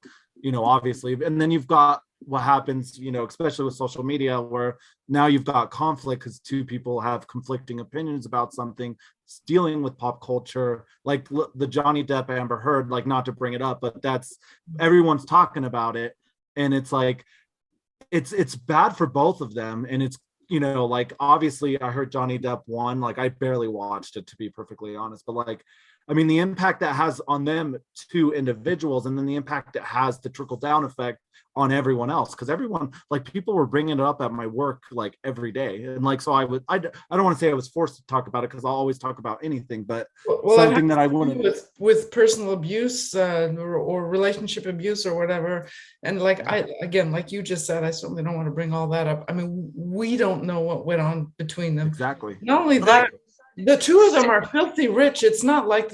obviously, and then you've got what happens, especially with social media, where now you've got conflict because two people have conflicting opinions about something, dealing with pop culture, like the Johnny Depp Amber Heard, like, not to bring it up, but that's, everyone's talking about it, and it's like, it's bad for both of them. And it's, like, obviously I heard Johnny Depp won, like I barely watched it, to be perfectly honest, but like, I mean, the impact that has on them, two individuals, and then the impact it has, the trickle down effect on everyone else, because everyone, like, people were bringing it up at my work like every day, and like, so I don't want to say I was forced to talk about it, because I'll always talk about anything, but something that I wouldn't, with personal abuse, or relationship abuse or whatever. And like, again, like you just said, I certainly don't want to bring all that up. I mean, we don't know what went on between them. exactly. Not only that, the two of them are filthy rich. It's not like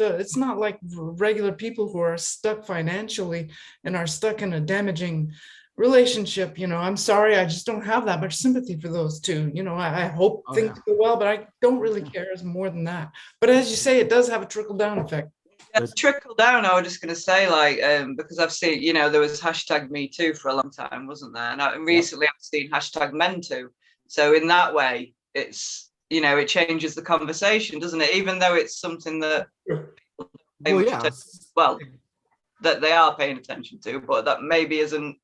regular people who are stuck financially and are stuck in a damaging relationship. I'm sorry, I just don't have that much sympathy for those two. I hope things go well, but I don't really care as more than that. But as you say, it does have a trickle down effect. Yeah, trickle down, I was just going to say, like, because I've seen, there was #MeToo for a long time, wasn't there? And recently I've seen #MenToo. So in that way, it's, it changes the conversation, doesn't it? Even though it's something that that they are paying attention to, but that maybe isn't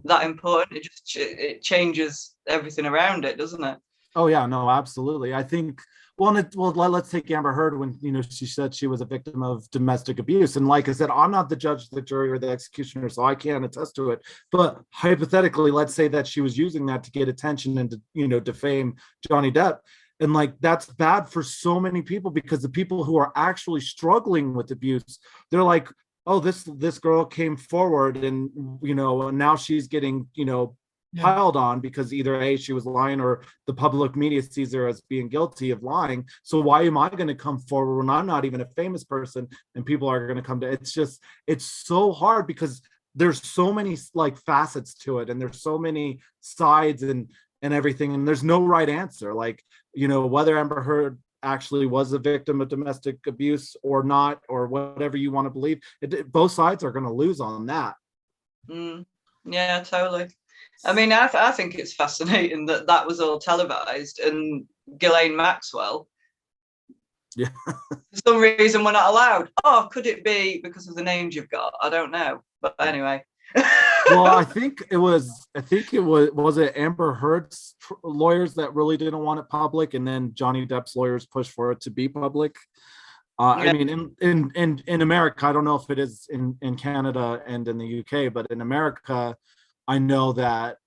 that important. It changes everything around it, doesn't it? Oh yeah, no, absolutely. I think, let's take Amber Heard, when she said she was a victim of domestic abuse, and like I said, I'm not the judge, the jury, or the executioner, so I can't attest to it, but hypothetically, let's say that she was using that to get attention and to defame Johnny Depp. And like, that's bad for so many people, because the people who are actually struggling with abuse, they're like, oh, this girl came forward, and and now she's getting piled on because either A, she was lying, or the public media sees her as being guilty of lying. So why am I going to come forward when I'm not even a famous person and people are going to come to? It's so hard, because there's so many like facets to it, and there's so many sides and everything, and there's no right answer. Like, whether Amber Heard actually was a victim of domestic abuse or not, or whatever you want to believe, both sides are going to lose on that. Yeah, totally. I mean, I think it's fascinating that was all televised, and Ghislaine Maxwell, for some reason, we're not allowed. Oh, could it be because of the names you've got? I don't know, but anyway. Well, I think it was it Amber Heard's lawyers that really didn't want it public, and then Johnny Depp's lawyers pushed for it to be public. I mean, in America, I don't know if it is in Canada and in the UK, but in America, I know that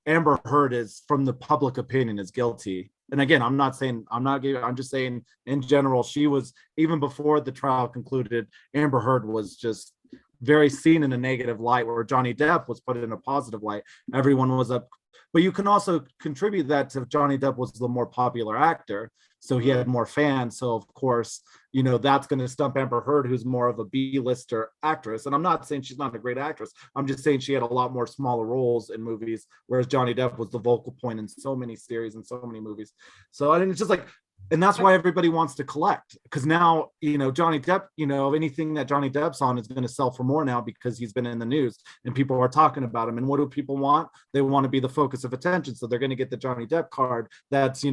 Amber Heard is, from the public opinion, is guilty. And again, I'm just saying in general, she was, even before the trial concluded, Amber Heard was just very seen in a negative light, where Johnny Depp was put in a positive light. Everyone was up, but you can also contribute that to Johnny Depp was the more popular actor, so he had more fans. So of course, that's going to stump Amber Heard, who's more of a B-lister actress. And I'm not saying she's not a great actress. I'm just saying she had a lot more smaller roles in movies, whereas Johnny Depp was the vocal point in so many series and so many movies. So I mean, it's just like, and that's why everybody wants to collect, because now, Johnny Depp, anything that Johnny Depp's on is going to sell for more now, because he's been in the news and people are talking about him. And what do people want? They want to be the focus of attention. So they're going to get the Johnny Depp card that's,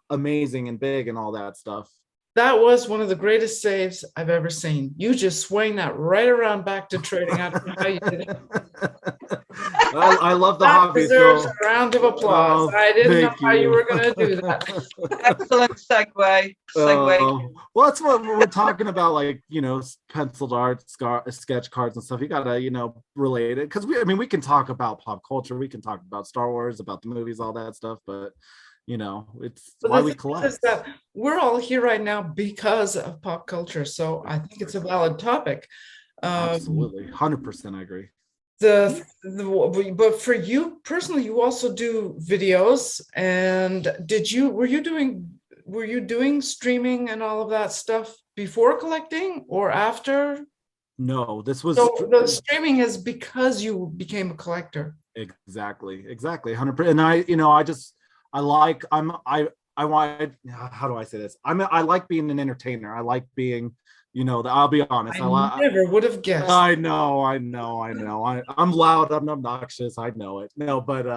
amazing and big and all that stuff. That was one of the greatest saves I've ever seen. You just swing that right around back to trading. I don't know how you did it. I love the that hobby. Deserves so, a round of applause. I didn't know how you were going to do that. Excellent segue. Well, that's what we're talking about, like, penciled art, sketch cards and stuff. You gotta, relate it, because we can talk about pop culture, we can talk about Star Wars, about the movies, all that stuff, but it's why we collect. That we're all here right now because of pop culture, so I think it's a valid topic. Absolutely, 100%, I agree. But for you personally, you also do videos, and were you doing streaming and all of that stuff before collecting or after? No, this was So the streaming is because you became a collector. exactly 100%. And I want, how do I say this? I like being an entertainer. I like being, I'll be honest. I never would have guessed. I know. I'm loud. I'm obnoxious. I know it. No, but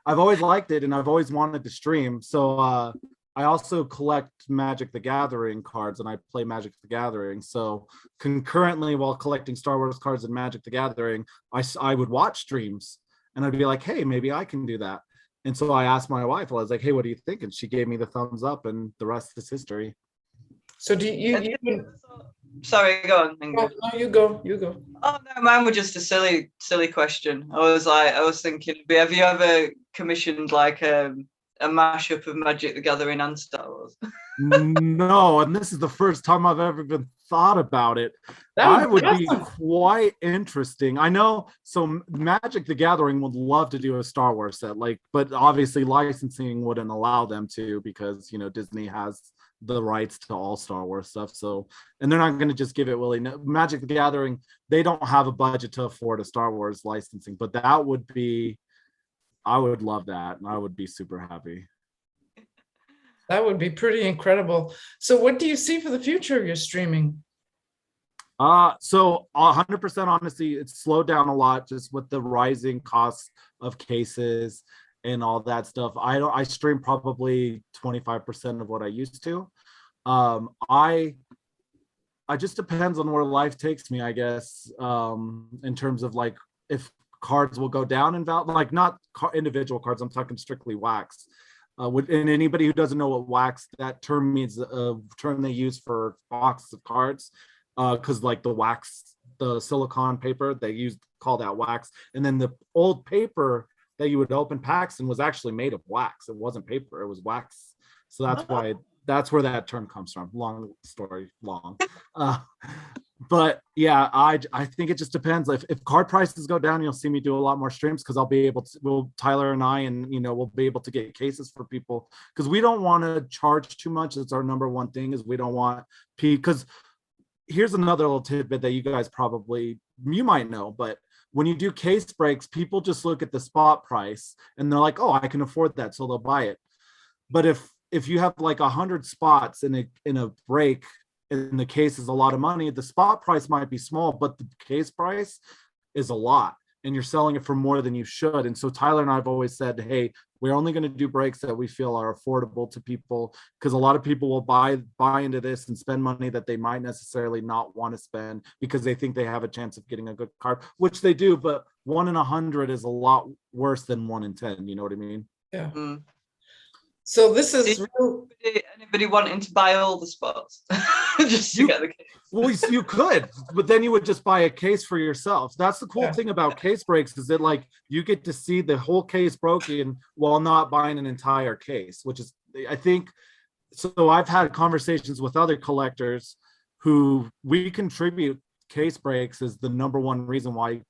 I've always liked it, and I've always wanted to stream. So I also collect Magic the Gathering cards, and I play Magic the Gathering. So concurrently, while collecting Star Wars cards and Magic the Gathering, I would watch streams, and I'd be like, hey, maybe I can do that. And so I asked my wife, I was like, hey, what do you think? And she gave me the thumbs up, and the rest is history. So do you sorry, go on. No, you go. Oh no, mine was just a silly question. I was thinking, have you ever commissioned like a mashup of Magic the Gathering and Star Wars? No, and this is the first time I've ever been thought about it. That would be quite interesting. I know. So Magic the Gathering would love to do a Star Wars set, but obviously licensing wouldn't allow them to, because Disney has the rights to all Star Wars stuff. So, and they're not going to just give it willy-nilly. Magic the Gathering, they don't have a budget to afford a Star Wars licensing, but that would be, I would love that, and I would be super happy. That would be pretty incredible. So what do you see for the future of your streaming? So 100% honestly, it's slowed down a lot just with the rising costs of cases and all that stuff. I stream probably 25% of what I used to. I just depends on where life takes me, I guess, in terms of if cards will go down in value, not individual cards, I'm talking strictly wax. And anybody who doesn't know what wax, that term means a term they use for boxes of cards, because the wax, the silicone paper they call that wax, and then the old paper that you would open packs in was actually made of wax. It wasn't paper, it was wax. So that's where that term comes from. Long story long. But yeah, I think it just depends. If card prices go down, you'll see me do a lot more streams, because I'll be able to, Tyler and I, and we'll be able to get cases for people, because we don't want to charge too much. It's our number one thing, is we don't want because here's another little tidbit that you might know, but when you do case breaks, people just look at the spot price and they're like, oh, I can afford that, so they'll buy it. But if you have 100 spots in a break, and the case is a lot of money, the spot price might be small, but the case price is a lot, and you're selling it for more than you should. And so Tyler and I have always said, hey, we're only going to do breaks that we feel are affordable to people, because a lot of people will buy into this and spend money that they might necessarily not want to spend, because they think they have a chance of getting a good card, which they do, but 1 in 100 is a lot worse than 1 in 10. You know what I mean? Yeah. Mm. So this is anybody wanting to buy all the spots just to get the case? Well, you could, but then you would just buy a case for yourself. That's the cool thing about case breaks, is that you get to see the whole case broken while not buying an entire case, which is, I think, so I've had conversations with other collectors who we contribute case breaks as the number one reason why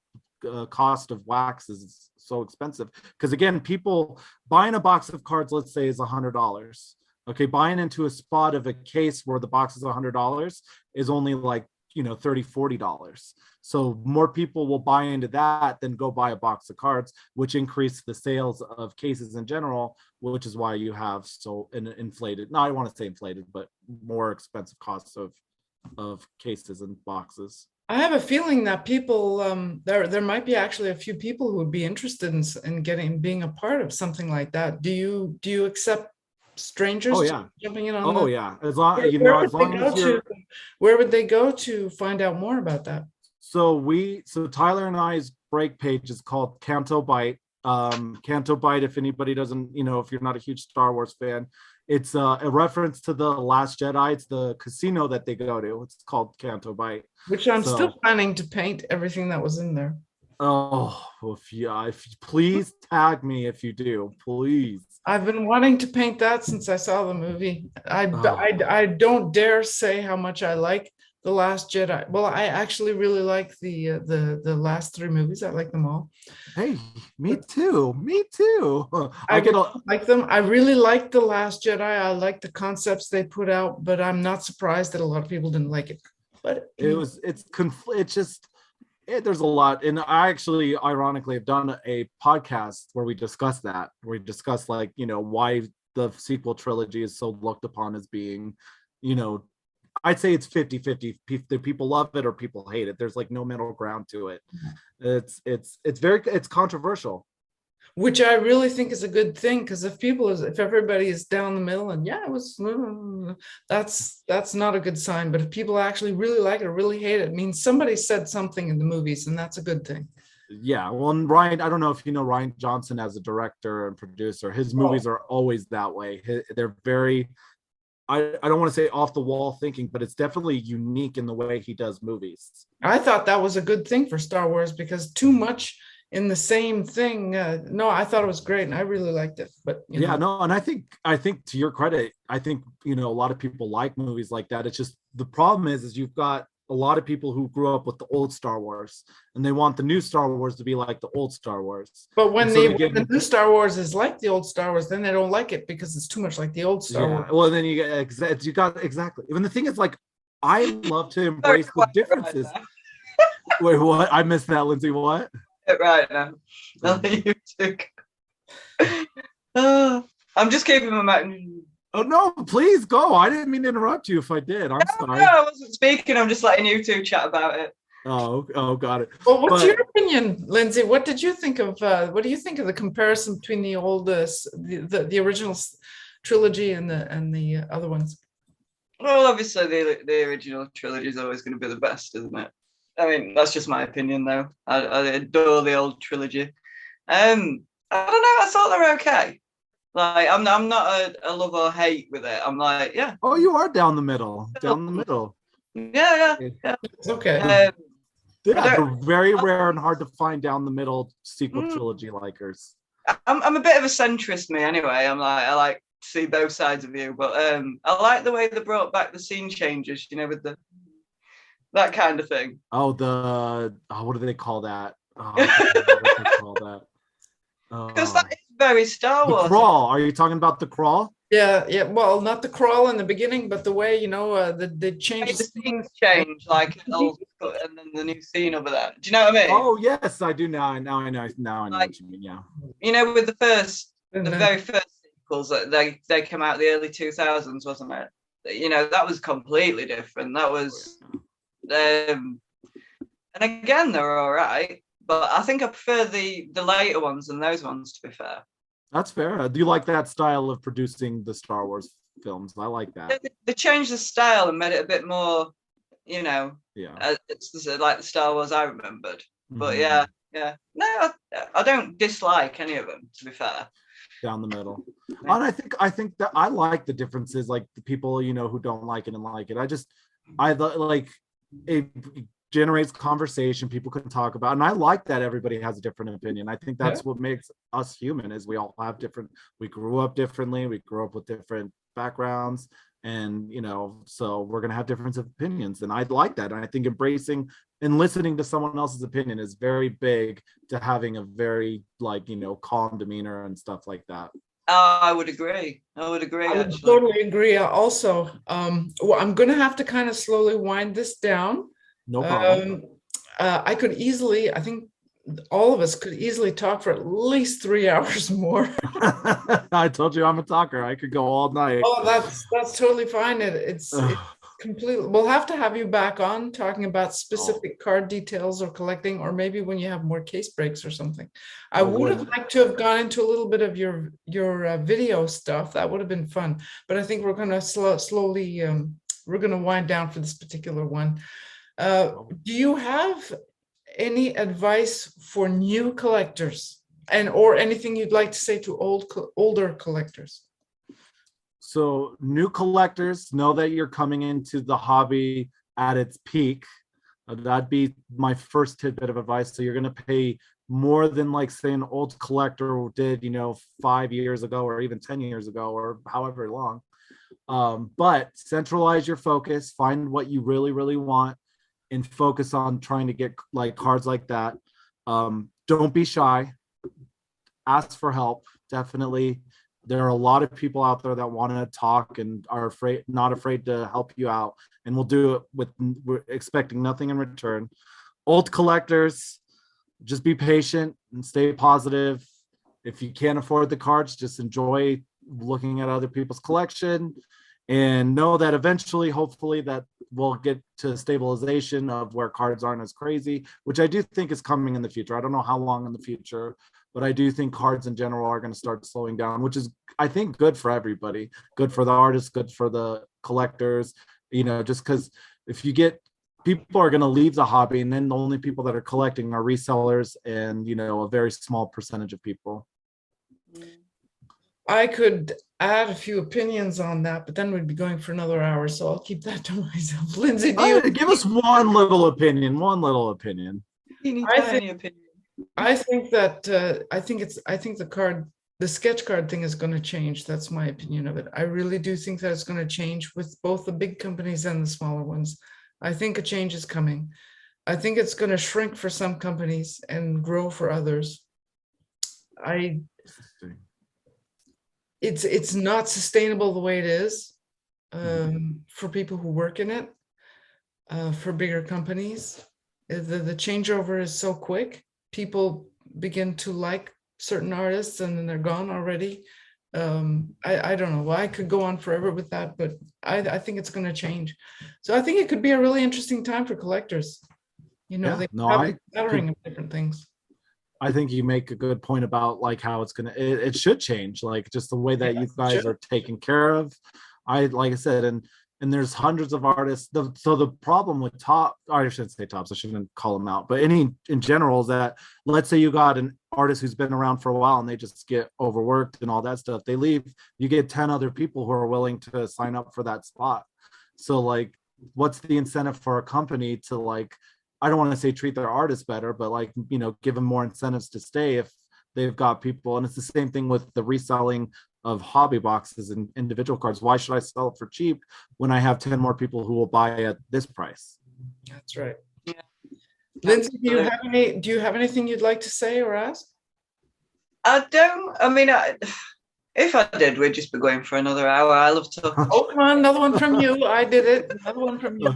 cost of wax is so expensive. Because again, people buying a box of cards, let's say, is $100. Okay, buying into a spot of a case where the box is $100 is only $30, $40. So more people will buy into that than go buy a box of cards, which increase the sales of cases in general, which is why you have so inflated, no, I want to say inflated, but more expensive costs of cases and boxes. I have a feeling that people, there might be actually a few people who would be interested in being a part of something like that. Do you accept strangers jumping in on that? Yeah, as long as you're, where would they go to find out more about that? So Tyler and I's break page is called Canto Bite. Canto Bite, if anybody doesn't, if you're not a huge Star Wars fan, it's a reference to the Last Jedi. It's the casino that they go to. It's called Canto Bite, which I'm still planning to paint everything that was in there. Oh, if you please tag me if you do, please. I've been wanting to paint that since I saw the movie. I don't dare say how much I like The Last Jedi. Well, I actually really like the last 3 movies. I like them all. Hey, me too. I like them. I really like The Last Jedi. I like the concepts they put out, but I'm not surprised that a lot of people didn't like it. But it's just there's a lot. And I actually ironically have done a podcast where we discuss that, where we discuss like, why the sequel trilogy is so looked upon as being, I'd say it's 50-50. People love it or people hate it. There's like no middle ground to it. It's controversial. Which I really think is a good thing, because if everybody is down the middle and it was, that's not a good sign. But if people actually really like it or really hate it, it means somebody said something in the movies, and that's a good thing. Yeah, well, and Ryan, I don't know if you know Ryan Johnson as a director and producer. His movies are always that way. They're very, I don't want to say off the wall thinking, but it's definitely unique in the way he does movies. I thought that was a good thing for Star Wars, because too much in the same thing. No, I thought it was great, and I really liked it. But and I think to your credit, I think a lot of people like movies like that. It's just the problem is you've got a lot of people who grew up with the old Star Wars, and they want the new Star Wars to be like the old Star Wars. But when the new Star Wars is like the old Star Wars, then they don't like it because it's too much like the old Star Wars. Well, then you got exactly. Even the thing is, like, I love to embrace the differences. Wait, what? I missed that, Lindsay. What? Right now. You took. I'm just keeping my mouth. Oh no, please go. I didn't mean to interrupt you if I did. I'm sorry. No, I wasn't speaking. I'm just letting you two chat about it. Oh, got it. Well, what's your opinion, Lindsay? What do you think of the comparison between the oldest, the original trilogy and the other ones? Well, obviously the original trilogy is always going to be the best, isn't it? I mean, that's just my opinion, though. I adore the old trilogy. I don't know. I thought they were okay. Like, I'm not a love or hate with it. I'm like, yeah. Oh, you are down the middle. Down the middle. Yeah. It's okay. They're very rare and hard to find down the middle sequel trilogy likers. I'm a bit of a centrist, me, anyway. I like to see both sides of you, but I like the way they brought back the scene changes, with that kind of thing. Oh, what do they call that? What do they call that? Because that is very Star Wars. The crawl. Are you talking about the crawl? Yeah. Well, not the crawl in the beginning, but the way the change. The scenes change, like and then the new scene over there. Do you know what I mean? Oh yes, I do now. I know. Now I know what you mean. Yeah. With the very first sequels, they came out the early 2000s, wasn't it? That was completely different. That was, and again, they were all right. But I think I prefer the later ones than those ones, to be fair. That's fair. Do you like that style of producing the Star Wars films? I like that. They changed the style and made it a bit more, Yeah. It's like the Star Wars I remembered. But yeah. No, I don't dislike any of them, to be fair. Down the middle. Yeah. And I think that I like the differences, like the people, who don't like it and like it. I like it generates conversation people can talk about, and I like that everybody has a different opinion. I think that's what makes us human, is we all have we grew up differently, we grew up with different backgrounds, and so we're going to have different opinions, and I like that. And I think embracing and listening to someone else's opinion is very big to having a very calm demeanor and stuff like that. I would agree. I would totally agree. Also, well, I'm going to have to kind of slowly wind this down. No problem. I think all of us could easily talk for at least 3 hours more. I told you I'm a talker. I could go all night. Oh, that's totally fine. It's completely. We'll have to have you back on talking about specific card details or collecting, or maybe when you have more case breaks or something. I would have liked to have gone into a little bit of your video stuff. That would have been fun. But I think we're going to slowly. We're going to wind down for this particular one. Do you have any advice for new collectors, or anything you'd like to say to older collectors? So new collectors, know that you're coming into the hobby at its peak. That'd be my first tidbit of advice. So you're going to pay more than say an old collector did, 5 years ago or even 10 years ago or however long. But centralize your focus, find what you really, really want, and focus on trying to get cards like that. Don't be shy. Ask for help. Definitely there are a lot of people out there that want to talk and are not afraid to help you out, and we'll do it we're expecting nothing in return. Old collectors, just be patient and stay positive. If you can't afford the cards, just enjoy looking at other people's collection, and know that eventually, hopefully, that we'll get to stabilization of where cards aren't as crazy, which I do think is coming in the future. I don't know how long in the future, but I do think cards in general are going to start slowing down, which is, I think, good for everybody, good for the artists, good for the collectors, just because if you get, people are going to leave the hobby, and then the only people that are collecting are resellers and, a very small percentage of people. I could add a few opinions on that, but then we'd be going for another hour, so I'll keep that to myself. Lindsay, do you give us one little opinion? Teeny tiny opinion. I think that I think the sketch card thing is going to change. That's my opinion of it. I really do think that it's going to change with both the big companies and the smaller ones. I think a change is coming. I think it's going to shrink for some companies and grow for others. It's not sustainable the way it is for people who work in it, for bigger companies. The changeover is so quick. People begin to like certain artists and then they're gone already. I don't know. Well, I could go on forever with that, but I think it's going to change. So I think it could be a really interesting time for collectors. They have a gathering of different things. I think you make a good point about like how it should change, like just the way that you guys are taken care of. Like I said, and there's hundreds of artists. So the problem with I shouldn't say tops, I shouldn't call them out, but in general is that, let's say you got an artist who's been around for a while and they just get overworked and all that stuff. They leave, you get 10 other people who are willing to sign up for that spot. So like, what's the incentive for a company to, like, I don't want to say treat their artists better, but like, give them more incentives to stay if they've got people. And it's the same thing with the reselling of hobby boxes and individual cards. Why should I sell it for cheap when I have 10 more people who will buy at this price? That's right. Yeah. Lindsay, do you have anything you'd like to say or ask? I don't. I mean, if I did, we'd just be going for another hour. I love talking. Oh, come on, another one from you. I did it. Another one from you.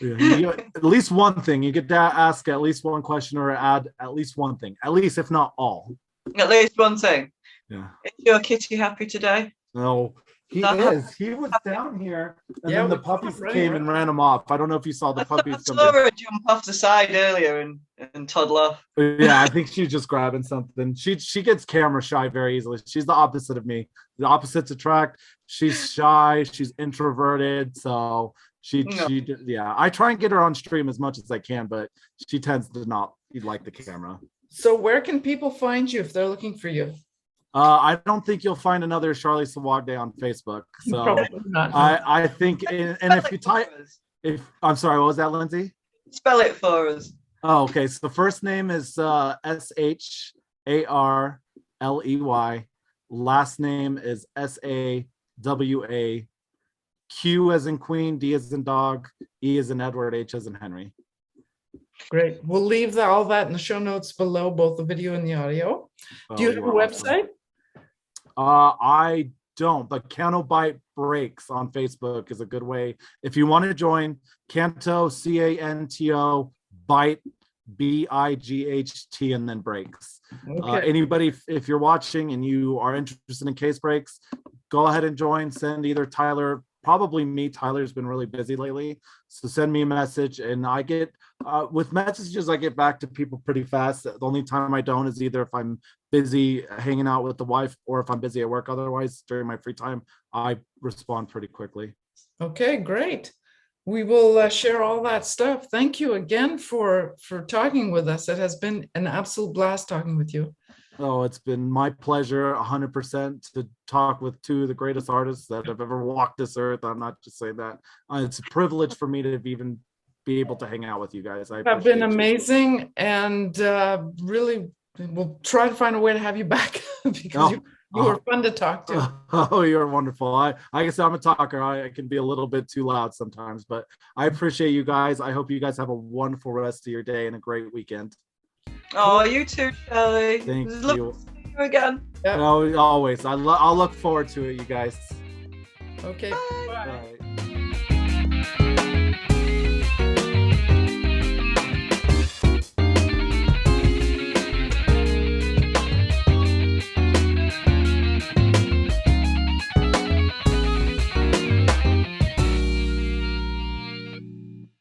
Yeah, at least one thing. You get to ask at least one question or add at least one thing. At least, if not all. At least one thing. Yeah. Is your kitty happy today? No, he is. He was down here, and then the puppies came and ran him off. I don't know if you saw the puppies. I saw her jump off the side earlier and toddle off. Yeah, I think she's just grabbing something. She gets camera shy very easily. She's the opposite of me. The opposites attract. She's shy. She's introverted. So I try and get her on stream as much as I can, but she tends to not like the camera. So where can people find you if they're looking for you? I don't think you'll find another Sharley Sawaqdeh on Facebook. So probably not. I think, and if you type, I'm sorry, what was that, Lindsay? Spell it for us. Oh, okay. So the first name is Sharley. Last name is Sawa. Q as in Queen, D as in dog, E as in Edward, H as in Henry. Great. We'll leave all that in the show notes below, both the video and the audio. Do you have a website? I don't, but Canto Bite Breaks on Facebook is a good way. If you want to join, Canto, Canto, Bite, BIGHT, and then Breaks. Okay. Anybody, if you're watching and you are interested in case breaks, go ahead and join. Send either Tyler, probably me. Tyler's been really busy lately, so send me a message, and I get with messages, I get back to people pretty fast. The only time I don't is either if I'm busy hanging out with the wife or if I'm busy at work. Otherwise, during my free time, I respond pretty quickly. Okay, great. We will share all that stuff. Thank you again for talking with us. It has been an absolute blast talking with you. Oh, it's been my pleasure, 100%, to talk with two of the greatest artists that have ever walked this earth. I'm not just saying that. It's a privilege for me to even be able to hang out with you guys. I have been amazing, and really, we'll try to find a way to have you back because you were fun to talk to. Oh, you're wonderful. Like I said, I'm a talker. I can be a little bit too loud sometimes, but I appreciate you guys. I hope you guys have a wonderful rest of your day and a great weekend. Oh, you too, Sharley. Thank you. again. Yeah. No, always. I'll look forward to it, you guys. Okay. Bye. Bye. All right.